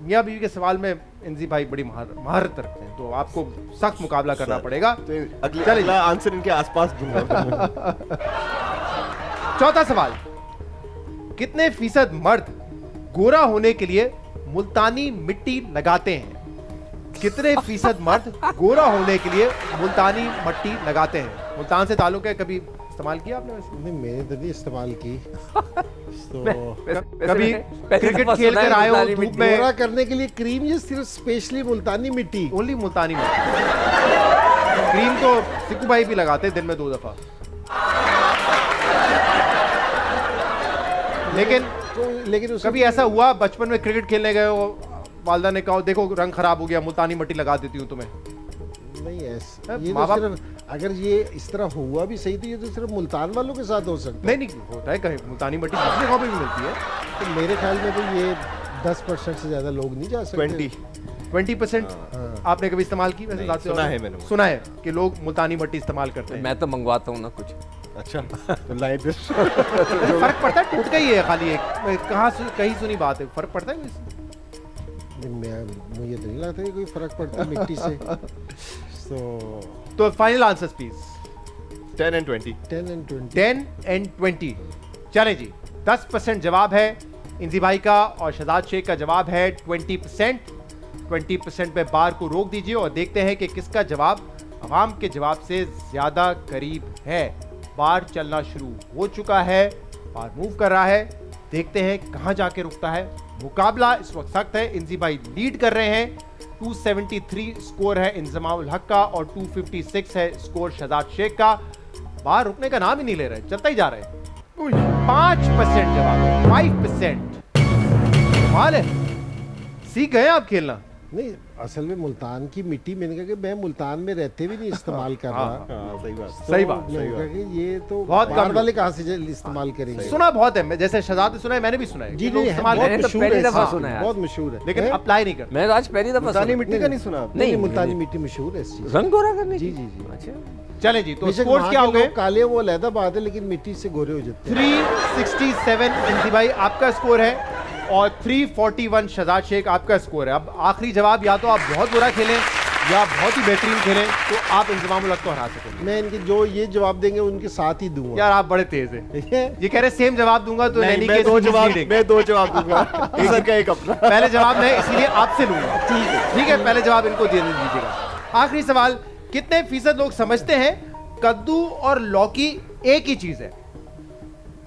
Speaker 1: मियां बीवी के सवाल में इंजी भाई बड़ी महारत रखते हैं, तो आपको सख्त मुकाबला करना पड़ेगा।
Speaker 4: तो अगला आंसर इनके आसपास दूंगा।
Speaker 1: चौथा सवाल, कितने फीसद मर्द गोरा होने के लिए मुल्तानी मिट्टी लगाते हैं? कितने फीसद मर्द गोरा होने के लिए मुल्तानी मिट्टी लगाते हैं? मुल्तान से ताल्लुक है, कभी इस्तेमाल किया आपने? वैसे
Speaker 3: नहीं, मैंने तो नहीं इस्तेमाल की। तो
Speaker 1: कभी क्रिकेट खेल कर आए हो धूप में?
Speaker 3: गोरा करने के लिए क्रीम या सिर्फ स्पेशली मुल्तानी मिट्टी?
Speaker 1: ओनली मुल्तानी मिट्टी। क्रीम तो सिकू भाई भी लगाते हैं दिन में 2 दफा। लेकिन कभी ऐसा हुआ बचपन में क्रिकेट खेलने गए हो, वालदा ने कहा देखो रंग खराब हो गया, मुल्तानी मिट्टी लगा देती हूँ तुम्हें?
Speaker 3: नहीं ऐसा, ये तो सिर्फ अगर ये इस तरह हुआ भी सही तो ये तो सिर्फ मुल्तान वालों के साथ हो सकता है।
Speaker 1: नहीं होता है कहीं मुल्तानी मिट्टी दूसरी जगह पे भी मिलती है।
Speaker 3: तो मेरे ख्याल में तो ये 10% से ज्यादा लोग नहीं जा सकते।
Speaker 1: 20% आपने कभी इस्तेमाल की? वैसे मैंने सुना है कि लोग मुल्तानी मिट्टी इस्तेमाल करते हैं।
Speaker 2: मैं तो मंगवाता हूँ ना कुछ।
Speaker 4: अच्छा, तो लाइव
Speaker 1: फर्क पड़ता है? टूट गई है खाली एक, कहीं सुनी बात है, फर्क पड़ता है?
Speaker 3: मुझे तो नहीं लगता कि कोई फर्क पड़ता है मिट्टी से।
Speaker 1: तो final answers please.
Speaker 4: 10 and 20।
Speaker 3: 10 and 20।
Speaker 1: चलें जी, 10% जवाब है इंजी भाई का और शहजाद शेख का जवाब है 20%। 20% पे बार को रोक दीजिए और देखते हैं कि किसका जवाब अवाम के जवाब से ज्यादा करीब है। बार चलना शुरू हो चुका है, बार मूव कर रहा है, देखते हैं कहां जाके रुकता है। मुकाबला इस वक्त सख्त है, इंजी भाई लीड कर रहे हैं। 273 स्कोर है इंजमामुल हक का और 256 है स्कोर शहजाद शेख का। बाहर रुकने का नाम ही नहीं ले रहे, चलता ही जा रहे हैं। 5% जवाब, 5%। कमाल है, सीख गए आप खेलना।
Speaker 3: नहीं, असल में मुल्तान की मिट्टी, मैंने कहा कि मैं मुल्तान में रहते भी नहीं इस्तेमाल कर रहा।
Speaker 1: सही बात।
Speaker 3: ये तो
Speaker 1: बहुत कम
Speaker 3: वाले कहाँ से इस्तेमाल करेंगे?
Speaker 1: सुना बहुत है, जैसे शहजाद ने सुना है, मैंने भी सुना है।
Speaker 3: जी
Speaker 1: लोग इस्तेमाल
Speaker 2: मैंने तो पहली दफा सुना है,
Speaker 3: बहुत मशहूर है,
Speaker 1: लेकिन अप्लाई नहीं करते।
Speaker 2: मैं तो आज पहली दफा
Speaker 4: मुल्तानी मिट्टी का नहीं सुना?
Speaker 3: नहीं, मुल्तानी मिट्टी मशहूर है इस चीज।
Speaker 2: रंग गोरा करने?
Speaker 3: जी जी जी।
Speaker 2: अच्छा,
Speaker 1: चले जी, तो स्कोर्स क्या हो गए?
Speaker 3: काले वो अलहदा बात है, लेकिन मिट्टी से गोरे हो जाते हैं।
Speaker 1: 367 इंजी भाई आपका स्कोर है और 341 शहजाद शेख आपका स्कोर है। अब आखिरी जवाब, या तो आप बहुत बुरा खेलें या बहुत ही बेहतरीन खेलें तो आप इंजमाम उल हक को हरा सकेंगे।
Speaker 3: मैं इनके जो ये जवाब देंगे उनके साथ ही दूंगा।
Speaker 1: यार आप बड़े तेज हैं।
Speaker 3: ठीक है,
Speaker 1: ये कह रहे सेम जवाब दूंगा तो
Speaker 3: नहीं,
Speaker 1: नैनी
Speaker 3: मैं
Speaker 1: के
Speaker 3: दो जवाब दूंगा
Speaker 4: सर का एक अपना।
Speaker 1: पहले जवाब मैं इसीलिए आपसे लूंगा। ठीक है, पहले जवाब इनको दे दीजिएगा। आखिरी सवाल, कितने फीसद लोग समझते हैं कद्दू और लौकी एक ही चीज है?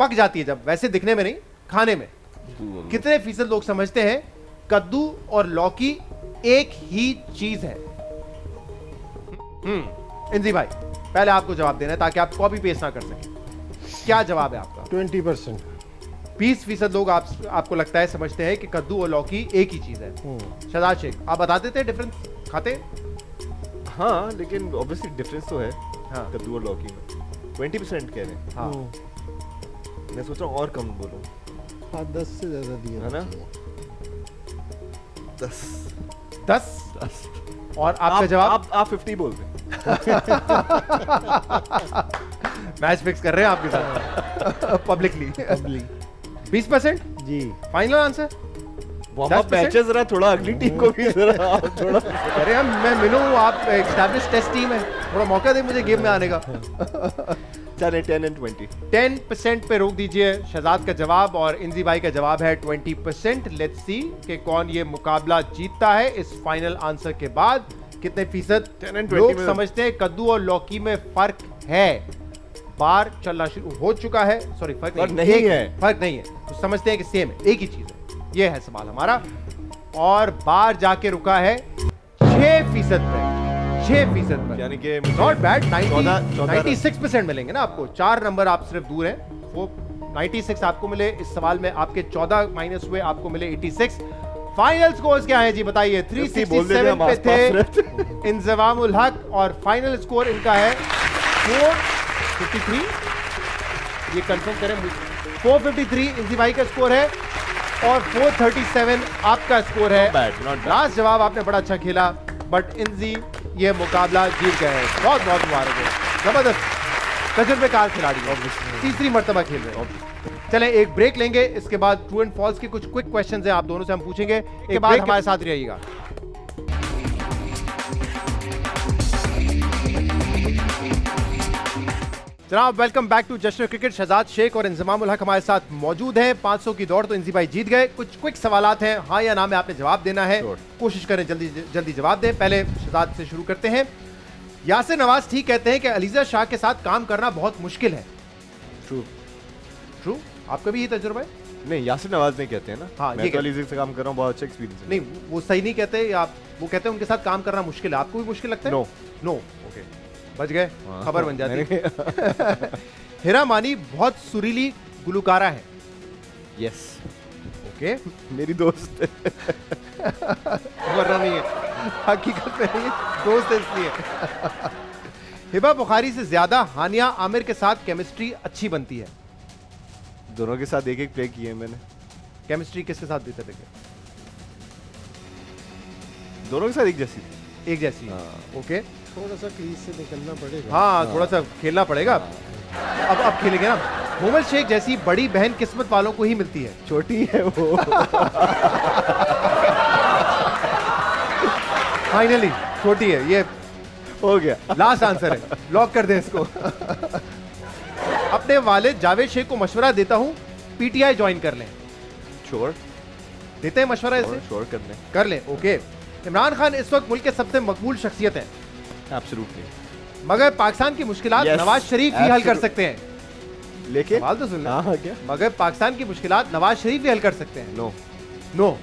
Speaker 1: पक जाती है जब, वैसे दिखने में नहीं, खाने में। कितने फीसद लोग समझते हैं कद्दू और लौकी एक ही चीज है? इंजी भाई, पहले आपको जवाब देना है ताकि आप कॉपी पेस्ट ना कर सकें। क्या जवाब है आपका?
Speaker 3: 20%।
Speaker 1: 20% लोग आपको लगता है समझते हैं कि कद्दू और लौकी एक ही चीज है। शहजाद शेख, आप बता देते हैं डिफरेंस खाते?
Speaker 4: हाँ, लेकिन ऑब्वियसली डिफरेंस तो है।
Speaker 1: हाँ।
Speaker 4: कद्दू और लौकी में 20% कह रहे हैं।
Speaker 1: हाँ।
Speaker 4: मैं सोच रहा हूँ और कम बोलूं।
Speaker 3: हाँ, 10 से ज्यादा दिया
Speaker 4: है ना? 10।
Speaker 1: 10 और आपका जवाब?
Speaker 4: आप 50 बोल दें।
Speaker 1: मैच फिक्स कर रहे हैं आपके साथ पब्लिकली। 20%
Speaker 3: जी।
Speaker 1: Final answer?
Speaker 4: Warm up matches जरा थोड़ा अगली टीम को भी जरा थोड़ा।
Speaker 1: अरे हम, मैं मिनू, आप एस्टैब्लिश टेस्ट टीम है, थोड़ा मौका दे मुझे गेम में आने का।
Speaker 4: चले 10 and 20।
Speaker 1: 10% पे रोक दीजिए शहजाद का जवाब और इंजी भाई का जवाब है 20%। लेट्स सी कि कौन ये मुकाबला जीतता है इस फाइनल आंसर के बाद। कितने फीसद
Speaker 4: 10 and 20
Speaker 1: लोग
Speaker 4: में
Speaker 1: समझते हैं कद्दू और लौकी में फर्क है? बार चलना शुरू हो चुका है। सॉरी, फर्क नहीं है, फर्क नहीं है, तो समझते हैं कि सेम है, एक ही चीज है। ये है सवाल हमारा, और बार जाके रुका है 6% पे। 6% पर,
Speaker 4: यानी कि
Speaker 1: नॉट बैड।
Speaker 4: 14
Speaker 1: 96% मिलेंगे ना आपको। 4 नंबर आप सिर्फ दूर हैं। वो 96 आपको मिले इस सवाल में, आपके 14 माइनस हुए, आपको मिले 86। फाइनल स्कोर्स क्या है जी बताइए? 367 पे थे इंजमाम उल हक और फाइनल स्कोर इनका है 453। ये कंफर्म करें, 453 इंजी भाई का स्कोर है और 437 आपका स्कोर है। लास्ट जवाब आपने बड़ा अच्छा खेला, बट इंजी ये मुकाबला जीत गए हैं। बहुत बहुत मुबारक है, जबरदस्त तजुर्बेकार खिलाड़ी है, तीसरी मर्तबा खेल रहे हैं। चलें एक ब्रेक लेंगे, इसके बाद ट्रू एंड फॉल्स के कुछ क्विक क्वेश्चंस हैं आप दोनों से हम पूछेंगे। इसके बाद हमारे साथ रहिएगा। जनाब वेलकम बैक टू जश्न क्रिकेट। शहजाद शेख और इंजमाम उल हक हमारे साथ मौजूद हैं। 500 की दौड़ तो इंजी भाई जीत गए। कुछ क्विक सवालात हैं, हाँ या ना में आपने जवाब देना है। कोशिश करें जल्दी जल्दी जवाब दें। पहले शहजाद से शुरू करते हैं। यासिर नवाज ठीक कहते हैं कि अलीजा शाह के साथ काम करना बहुत मुश्किल है।
Speaker 4: ट्रू।
Speaker 1: ट्रू? आपका भी ये तजुर्बा है?
Speaker 4: नहीं, यासिर नवाज नहीं कहते हैं ना।
Speaker 1: हाँ,
Speaker 4: मैं तो अलीज़ से काम कर रहा हूँ, बहुत अच्छा एक्सपीरियंस है।
Speaker 1: नहीं, वो सही नहीं कहते, या वो कहते हैं उनके साथ काम करना मुश्किल है। आपको भी मुश्किल लगता है?
Speaker 4: नो।
Speaker 1: नो, ओके, बच गए, खबर बन जाती। हिरा मानी बहुत सुरीली गुलकारा है।
Speaker 4: यस।
Speaker 1: ओके,
Speaker 4: मेरी दोस्त
Speaker 1: वरना नहीं है, हकीकत में नहीं है, दोस्त है इसलिए। हिबा बुखारी से ज्यादा हानिया आमिर के साथ केमिस्ट्री अच्छी बनती है।
Speaker 4: दोनों के साथ एक एक प्ले किए मैंने।
Speaker 1: केमिस्ट्री किसके साथ बेहतर लगे?
Speaker 4: दोनों के साथ एक जैसी थी।
Speaker 1: एक जैसी।
Speaker 4: हाँ।
Speaker 1: ओके,
Speaker 3: थोड़ा सा क्रीज से निकलना पड़ेगा।
Speaker 1: हाँ, थोड़ा सा खेलना पड़ेगा। अब खेलेंगे ना। मोहम्मद शेख जैसी बड़ी बहन किस्मत वालों को ही मिलती है।
Speaker 4: छोटी है वो।
Speaker 1: फाइनली छोटी है, ये
Speaker 4: हो गया,
Speaker 1: लास्ट आंसर है, लॉक कर दें इसको। अपने वालिद जावेद शेख को मशवरा देता हूं पीटीआई ज्वाइन कर लें।
Speaker 4: श्योर
Speaker 1: देते हैं मशवरा इसे?
Speaker 4: श्योर
Speaker 1: कर लें। ओके। इमरान खान इस वक्त मुल्क के सबसे मकबूल शख्सियत हैं।
Speaker 4: एब्सोल्युटली।
Speaker 1: मगर पाकिस्तान की मुश्किलात नवाज शरीफ ही हल कर सकते हैं।
Speaker 4: लेकिन
Speaker 1: सवाल तो सुन
Speaker 4: हाँ, क्या?
Speaker 1: मगर पाकिस्तान की मुश्किलात नवाज शरीफ ही हल कर सकते हैं।
Speaker 4: नो
Speaker 1: नो,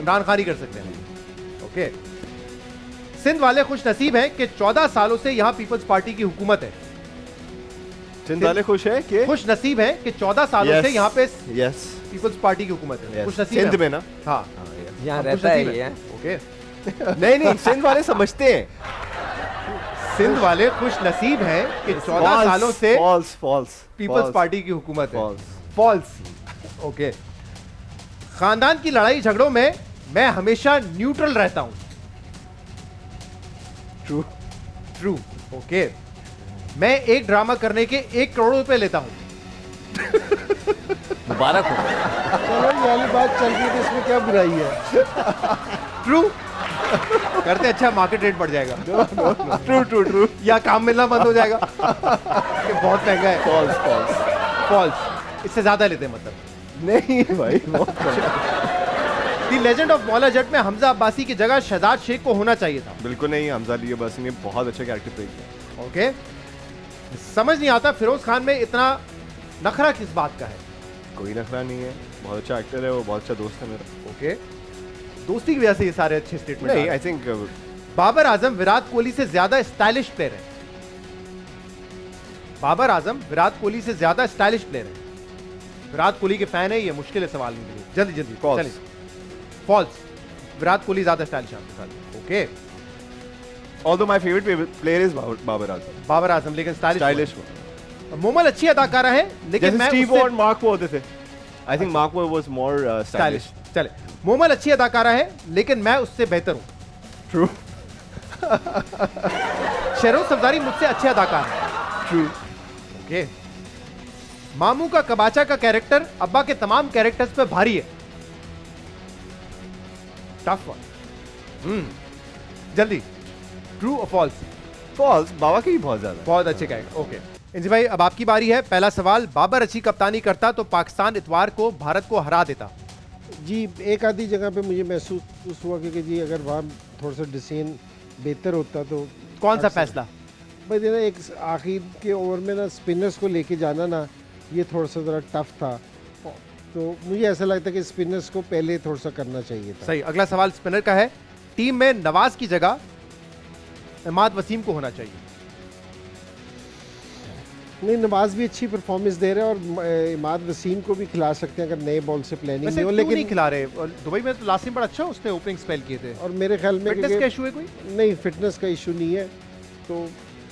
Speaker 1: इमरान खान ही कर सकते हैं। ओके। सिंध वाले खुश नसीब हैं कि 14 सालों से यहाँ पीपल्स पार्टी की हुकूमत है।
Speaker 4: सिंध वाले खुश है कि
Speaker 1: खुश नसीब है कि 14 सालों से यहाँ पे
Speaker 4: यस
Speaker 1: पीपल्स पार्टी की हुकूमत है। खुश नसीब
Speaker 4: सिंध में ना।
Speaker 1: हाँ,
Speaker 2: यहाँ
Speaker 1: हम
Speaker 2: रहता
Speaker 1: खुश
Speaker 2: है
Speaker 1: नसीब
Speaker 2: ये।
Speaker 1: हैं। ओके।
Speaker 4: नहीं, सिंध वाले समझते हैं।
Speaker 1: सिंध वाले खुश नसीब हैं कि 14 सालों से
Speaker 4: फॉल्स
Speaker 1: पीपल्स पार्टी की हुकूमत है।
Speaker 4: False.
Speaker 1: फॉल्स। ओके। खानदान की लड़ाई झगड़ों में मैं हमेशा न्यूट्रल रहता हूं।
Speaker 4: ट्रू।
Speaker 1: ट्रू। ओके। मैं एक ड्रामा करने के 1 करोड़ रुपए लेता हूं।
Speaker 2: मुबारक हो।
Speaker 3: चलो, ये वाली बात चल रही है तो इसमें क्या बुराई है?
Speaker 1: ट्रू। करते अच्छा मार्केट रेट बढ़ जाएगा,
Speaker 4: ट्रू ट्रू ट्रू।
Speaker 1: या काम मिलना बंद हो जाएगा कि बहुत महंगा है।
Speaker 4: False false.
Speaker 1: फॉल्स, इससे ज्यादा लेते हैं मतलब।
Speaker 4: नहीं भाई,
Speaker 1: दी लेजेंड ऑफ मौला जट में हमजा अब्बासी की जगह शहजाद शेख को होना चाहिए था।
Speaker 4: बिल्कुल नहीं, हमजा अली अब्बासी ने बहुत अच्छा कैरेक्टर प्ले किया।
Speaker 1: ओके, समझ नहीं आता फिरोज खान में इतना नखरा किस बात का है।
Speaker 4: कोई नखरा नहीं है, बहुत अच्छा एक्टर है वो, बहुत अच्छा दोस्त है मेरा।
Speaker 1: ओके, दोस्ती की वजह से ये सारे अच्छे स्टेटमेंट।
Speaker 4: नहीं, आई थिंक
Speaker 1: बाबर आजम विराट कोहली से ज्यादा स्टाइलिश प्लेयर है। बाबर आजम विराट कोहली से ज्यादा स्टाइलिश प्लेयर है। विराट कोहली के फैन है, ये मुश्किल है सवाल में। जल्दी जल्दी,
Speaker 4: False.
Speaker 1: फॉल्स, विराट कोहली ज्यादा स्टाइलिश है आपके साथ। Okay,
Speaker 4: although my favorite player is Babar Azam.
Speaker 1: Babar Azam लेकिन
Speaker 4: स्टाइलिश
Speaker 1: मोमल अच्छी अदाकारा है लेकिन
Speaker 4: जैसे
Speaker 1: मैं
Speaker 4: स्टीव
Speaker 1: उससे-
Speaker 4: और मार्क वो होते थे। आई थिंक मार्क वो वाज मोर स्टाइलिश।
Speaker 1: चले, मोमल अच्छी अदाकारा है लेकिन मैं उससे बेहतर हूं।
Speaker 4: ट्रू
Speaker 1: शहरोज सफदारी मुझसे अच्छे अदाकार हैं।
Speaker 4: ट्रू।
Speaker 1: ओके, मामू का कबाचा का कैरेक्टर अब्बा के तमाम कैरेक्टर्स पे भारी है। Tough one. जल्दी, ट्रू और फॉल्स?
Speaker 4: फॉल्स, बाबा के ही बहुत ज्यादा।
Speaker 1: बहुत अच्छे कैरेक्टर। ओके इंजी भाई, अब आपकी बारी है। पहला सवाल, बाबर अच्छी कप्तानी करता तो पाकिस्तान इतवार को भारत को हरा देता।
Speaker 3: जी, एक आधी जगह पे मुझे महसूस हुआ कि जी अगर वहाँ थोड़ा सा डिसीजन बेहतर होता तो।
Speaker 1: कौन सा फैसला?
Speaker 3: भाई ना, एक आखिर के ओवर में ना स्पिनर्स को लेके जाना ना, ये थोड़ा सा ज़रा टफ था। तो मुझे ऐसा लगता है कि स्पिनर्स को पहले थोड़ा सा करना चाहिए था।
Speaker 1: सही। अगला सवाल स्पिनर का है, टीम में नवाज की जगह इमाद वसीम को होना चाहिए।
Speaker 3: नहीं, नवाज भी अच्छी परफॉर्मेंस दे रहे हैं और इमाद वसीम को भी खिला सकते हैं अगर नए बॉल से प्लानिंग
Speaker 1: वैसे
Speaker 3: नहीं हो।
Speaker 1: क्यों
Speaker 3: लेकिन
Speaker 1: नहीं खिला रहे? और दुबई में तो लास्ट टाइम बड़ा अच्छा उसने ओपनिंग स्पेल किए थे।
Speaker 3: और मेरे ख्याल में
Speaker 1: फिटनेस का इशू है कोई?
Speaker 3: नहीं, फिटनेस का इशू नहीं है। तो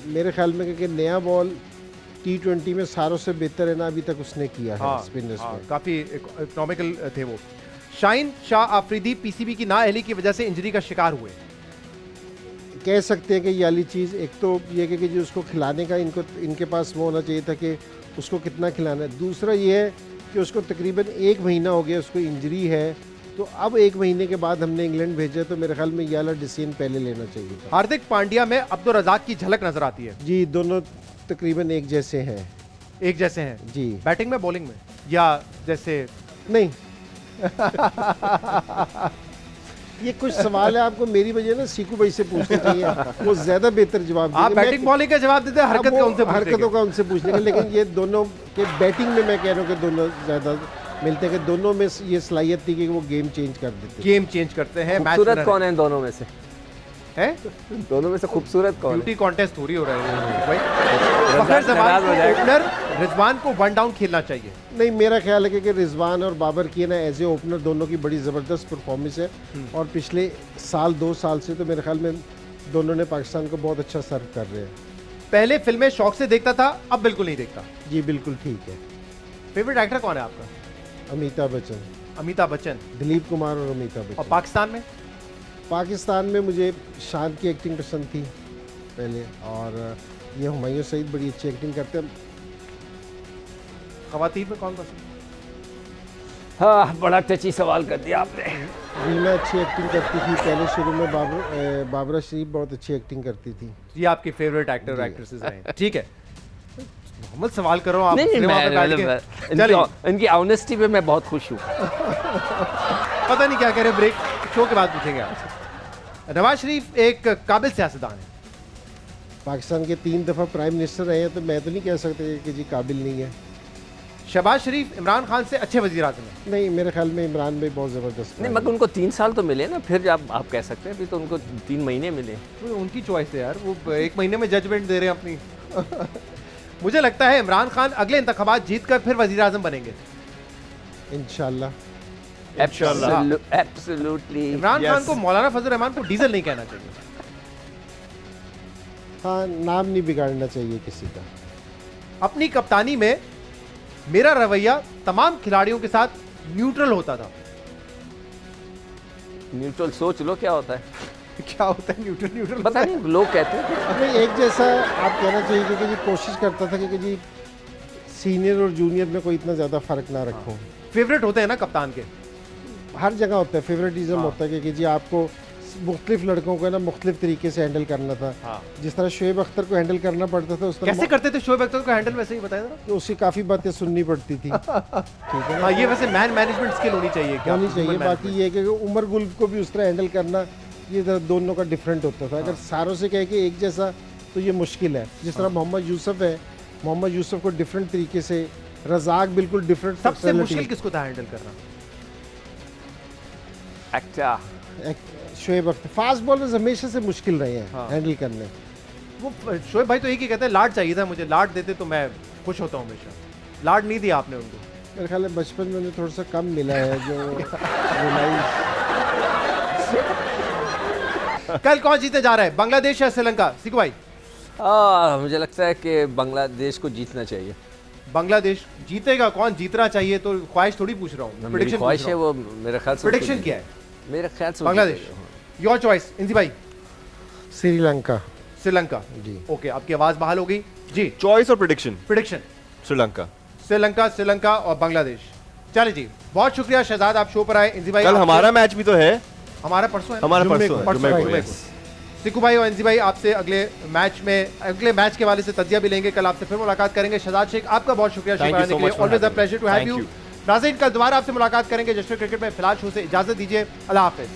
Speaker 3: मेरे ख्याल में कि नया बॉल T20 में सारों से बेहतर है ना अभी तक उसने किया है स्पिनर्स में।
Speaker 1: काफी इकोनॉमिकल थे वो। शाहीन शाह आफरीदी पीसीबी की नाअहली की वजह से इंजरी का शिकार हुए।
Speaker 3: कह सकते हैं कि ये वाली चीज़, एक तो ये कि जो उसको खिलाने का इनके पास वो होना चाहिए था कि उसको कितना खिलाना है। दूसरा ये है कि उसको तकरीबन 1 महीना हो गया उसको इंजरी है, तो अब 1 महीने के बाद हमने इंग्लैंड भेजा, तो मेरे ख्याल में ये वाला डिसीजन पहले लेना चाहिए था।
Speaker 1: हार्दिक पांड्या में अब्दुल रज़ाक की झलक नजर आती है।
Speaker 3: जी, दोनों तकरीबन एक जैसे हैं।
Speaker 1: एक जैसे हैं
Speaker 3: जी।
Speaker 1: बैटिंग में, बॉलिंग में, या जैसे?
Speaker 3: नहीं ये कुछ सवाल है आपको मेरी वजह ना सीकू भाई से पूछना चाहिए, वो ज्यादा बेहतर जवाब
Speaker 1: आप
Speaker 3: देंगे।
Speaker 1: बैटिंग बॉलिंग का जवाब देते हैं, हरकत का उनसे
Speaker 3: हरकतों का उनसे पूछ लेंगे। लेकिन ये दोनों के बैटिंग में मैं कह रहा हूँ कि दोनों ज्यादा मिलते हैं, कि दोनों में ये सलाहियत थी कि वो गेम चेंज कर देते हैं।
Speaker 1: गेम चेंज करते हैं। मैच
Speaker 2: खूबसूरत कौन है दोनों में से?
Speaker 1: है
Speaker 2: दोनों में से खूबसूरत कौन है?
Speaker 1: ब्यूटी कॉन्टेस्ट हो रही हो रहा है भाई।
Speaker 2: रज़ाक
Speaker 1: फखर जमान
Speaker 2: नाराज हो जाएगा।
Speaker 1: ओपनर रिजवान को 1 डाउन खेलना चाहिए।
Speaker 3: नहीं, मेरा ख्याल है कि रिजवान और बाबर की ना एज ए ओपनर दोनों की बड़ी ज़बरदस्त परफॉर्मेंस है, और पिछले 2 साल से तो मेरे ख्याल में दोनों ने पाकिस्तान को बहुत अच्छा सर्व कर रहे हैं।
Speaker 1: पहले फिल्में शौक से देखता था, अब बिल्कुल नहीं देखता।
Speaker 3: जी बिल्कुल ठीक है।
Speaker 1: फेवरेट एक्टर कौन है आपका?
Speaker 3: अमिताभ बच्चन,
Speaker 1: अमिताभ बच्चन।
Speaker 3: दिलीप कुमार और अमिताभ
Speaker 1: और
Speaker 3: बच्चन।
Speaker 1: पाकिस्तान में?
Speaker 3: पाकिस्तान में मुझे शान की एक्टिंग पसंद थी पहले, और ये हुमायूं सईद बड़ी अच्छी एक्टिंग करते हैं।
Speaker 1: खवातीन में कौन पसंद?
Speaker 2: हाँ, बड़ा टची सवाल कर दिया आपने।
Speaker 3: रीना अच्छी एक्टिंग करती थी पहले शुरू में, बाबरा शरीफ बहुत अच्छी एक्टिंग करती थी।
Speaker 1: ये आपके फेवरेट एक्टर और एक्ट्रेसेस रहे। ठीक है, मोहम्मद सवाल करो आप।
Speaker 2: नहीं,
Speaker 1: सिनेमा पे बैठ के। चलिए,
Speaker 2: इनकी ऑनेस्टी पे मैं बहुत खुश हूँ।
Speaker 1: पता नहीं क्या कह रहे, ब्रेक शो के बाद पूछेंगे आपसे। नवाज शरीफ एक काबिल सियासतदान है।
Speaker 3: पाकिस्तान के 3 दफ़ा प्राइम मिनिस्टर रहे हैं, तो मैं तो नहीं कह सकता कि जी काबिल नहीं है।
Speaker 1: शहबाज शरीफ इमरान खान से अच्छे वजीर आज़म हैं।
Speaker 3: नहीं, मेरे ख्याल में इमरान भाई बहुत ज़बरदस्त
Speaker 2: नहीं, मगर उनको 3 साल तो मिले ना, फिर आप कह सकते हैं, अभी तो उनको 3 महीने मिले।
Speaker 1: तो उनकी चॉइस है यार, वो 1 महीने में जजमेंट दे रहे हैं अपनी। मुझे लगता है इमरान खान अगले इंतखाबात जीत कर फिर वजीर आज़म बनेंगे।
Speaker 3: इंशाल्लाह।
Speaker 2: एब्सोल्युटली।
Speaker 1: इमरान खान को मौलाना फजल रहमान को डीजल नहीं कहना चाहिए।
Speaker 3: हाँ, नाम नहीं बिगाड़ना चाहिए किसी का।
Speaker 1: अपनी कप्तानी में मेरा रवैया तमाम खिलाड़ियों के साथ न्यूट्रल होता था।
Speaker 2: न्यूट्रल सोच लो क्या होता है।
Speaker 1: क्या होता है न्यूट्रल? न्यूट्रल
Speaker 2: पता नहीं, लोग कहते हैं।
Speaker 3: नहीं, एक जैसा आप कहना चाहिए कि जी कोशिश करता था कि जी सीनियर और जूनियर में कोई इतना ज़्यादा फ़र्क ना रखो।
Speaker 1: फेवरेट होते हैं ना कप्तान के।
Speaker 3: हर जगह होता है फेवरेटिज्म, होता है कि जी आपको मुख्तलिफ लड़कों को है ना मुख्तलिफ तरीके से हैंडल करना था।
Speaker 1: हाँ।
Speaker 3: जिस तरह शोएब अख्तर को हैंडल करना पड़ता था उस तरह
Speaker 1: कैसे करते थे शोएब अख्तर को हैंडल, वैसे ही बताया जरा।
Speaker 3: तो उसकी काफ़ी बातें सुननी पड़ती थी। ठीक है ना,
Speaker 1: हाँ, ये वैसे मैन मैनेजमेंट स्किल होनी चाहिए क्या?
Speaker 3: होनी चाहिए।
Speaker 1: Human
Speaker 3: बाकी
Speaker 1: management।
Speaker 3: ये है कि उमर गुल को भी उस तरह हैंडल करना, ये दोनों का डिफरेंट होता था। अगर सारों से कहे कि एक जैसा तो ये मुश्किल है। जिस तरह मोहम्मद यूसुफ है, मोहम्मद यूसुफ को डिफरेंट तरीके से, रज़ाक बिल्कुल डिफरेंट।
Speaker 1: सबसे मुश्किल किसको था हैंडल करना?
Speaker 2: Actor
Speaker 3: Shoaib Akhtar. Fast bowlers हमेशा से मुश्किल रहे हैं
Speaker 1: हाँ।
Speaker 3: हैंडल करने।
Speaker 1: वो शोएब भाई तो एक ही कहते हैं, लाड चाहिए था मुझे, लाड देते तो मैं खुश होता हूँ हमेशा। लाड नहीं दिया आपने उनको।
Speaker 3: मेरे ख्याल है बचपन में उन्हें थोड़ा सा कम मिला है जो रिलाइज।
Speaker 1: कल कौन जीतने जा रहा है, बांग्लादेश या श्रीलंका? सिकू भाई,
Speaker 2: मुझे लगता है कि बांग्लादेश को जीतना चाहिए।
Speaker 1: बांग्लादेश जीतेगा। कौन जीतना चाहिए तो ख्वाहिश थोड़ी पूछ रहा हूँ,
Speaker 2: मेरी
Speaker 1: प्रेडिक्शन
Speaker 2: ख्वाहिश है वो, मेरे ख्याल से
Speaker 1: प्रेडिक्शन क्या है?
Speaker 2: मेरे ख्याल से
Speaker 1: बांग्लादेश। योर चॉइस इंजी भाई।
Speaker 3: श्रीलंका।
Speaker 1: श्रीलंका
Speaker 3: जी।
Speaker 1: ओके, आपकी आवाज बहाल हो गई जी।
Speaker 4: चॉइस और प्रेडिक्शन?
Speaker 1: प्रेडिक्शन
Speaker 4: श्रीलंका।
Speaker 1: श्रीलंका, श्रीलंका और बांग्लादेश। चलिए जी, बहुत शुक्रिया शहजाद, आप शो पर आए। इंजी भाई
Speaker 4: कल
Speaker 1: आपसे-
Speaker 4: हमारा मैच भी तो है।
Speaker 1: हमारा परसों है ना?
Speaker 4: हमारा
Speaker 3: जुम्मे
Speaker 4: परसों
Speaker 3: को,
Speaker 4: है, जुम्मे को,
Speaker 1: जुम्मे
Speaker 4: yes।
Speaker 1: को। सिकू भाई और इंजी भाई आपसे अगले मैच के वाले से तजिया भी लेंगे। कल आपसे फिर मुलाकात करेंगे। शहजाद शेख, आपका बहुत शुक्रिया शो
Speaker 4: Thank
Speaker 1: पर
Speaker 4: you
Speaker 1: आने
Speaker 4: so
Speaker 1: के लिए।
Speaker 4: much for
Speaker 1: always a
Speaker 4: having me.
Speaker 1: Pleasure to have
Speaker 4: Thank
Speaker 1: you.
Speaker 4: you.
Speaker 1: नाज़रीन, कल दोबारा आपसे मुलाकात करेंगे जश्न क्रिकेट में। फिलहाल शो से इजाजत दीजिए। अल्लाह हाफिज।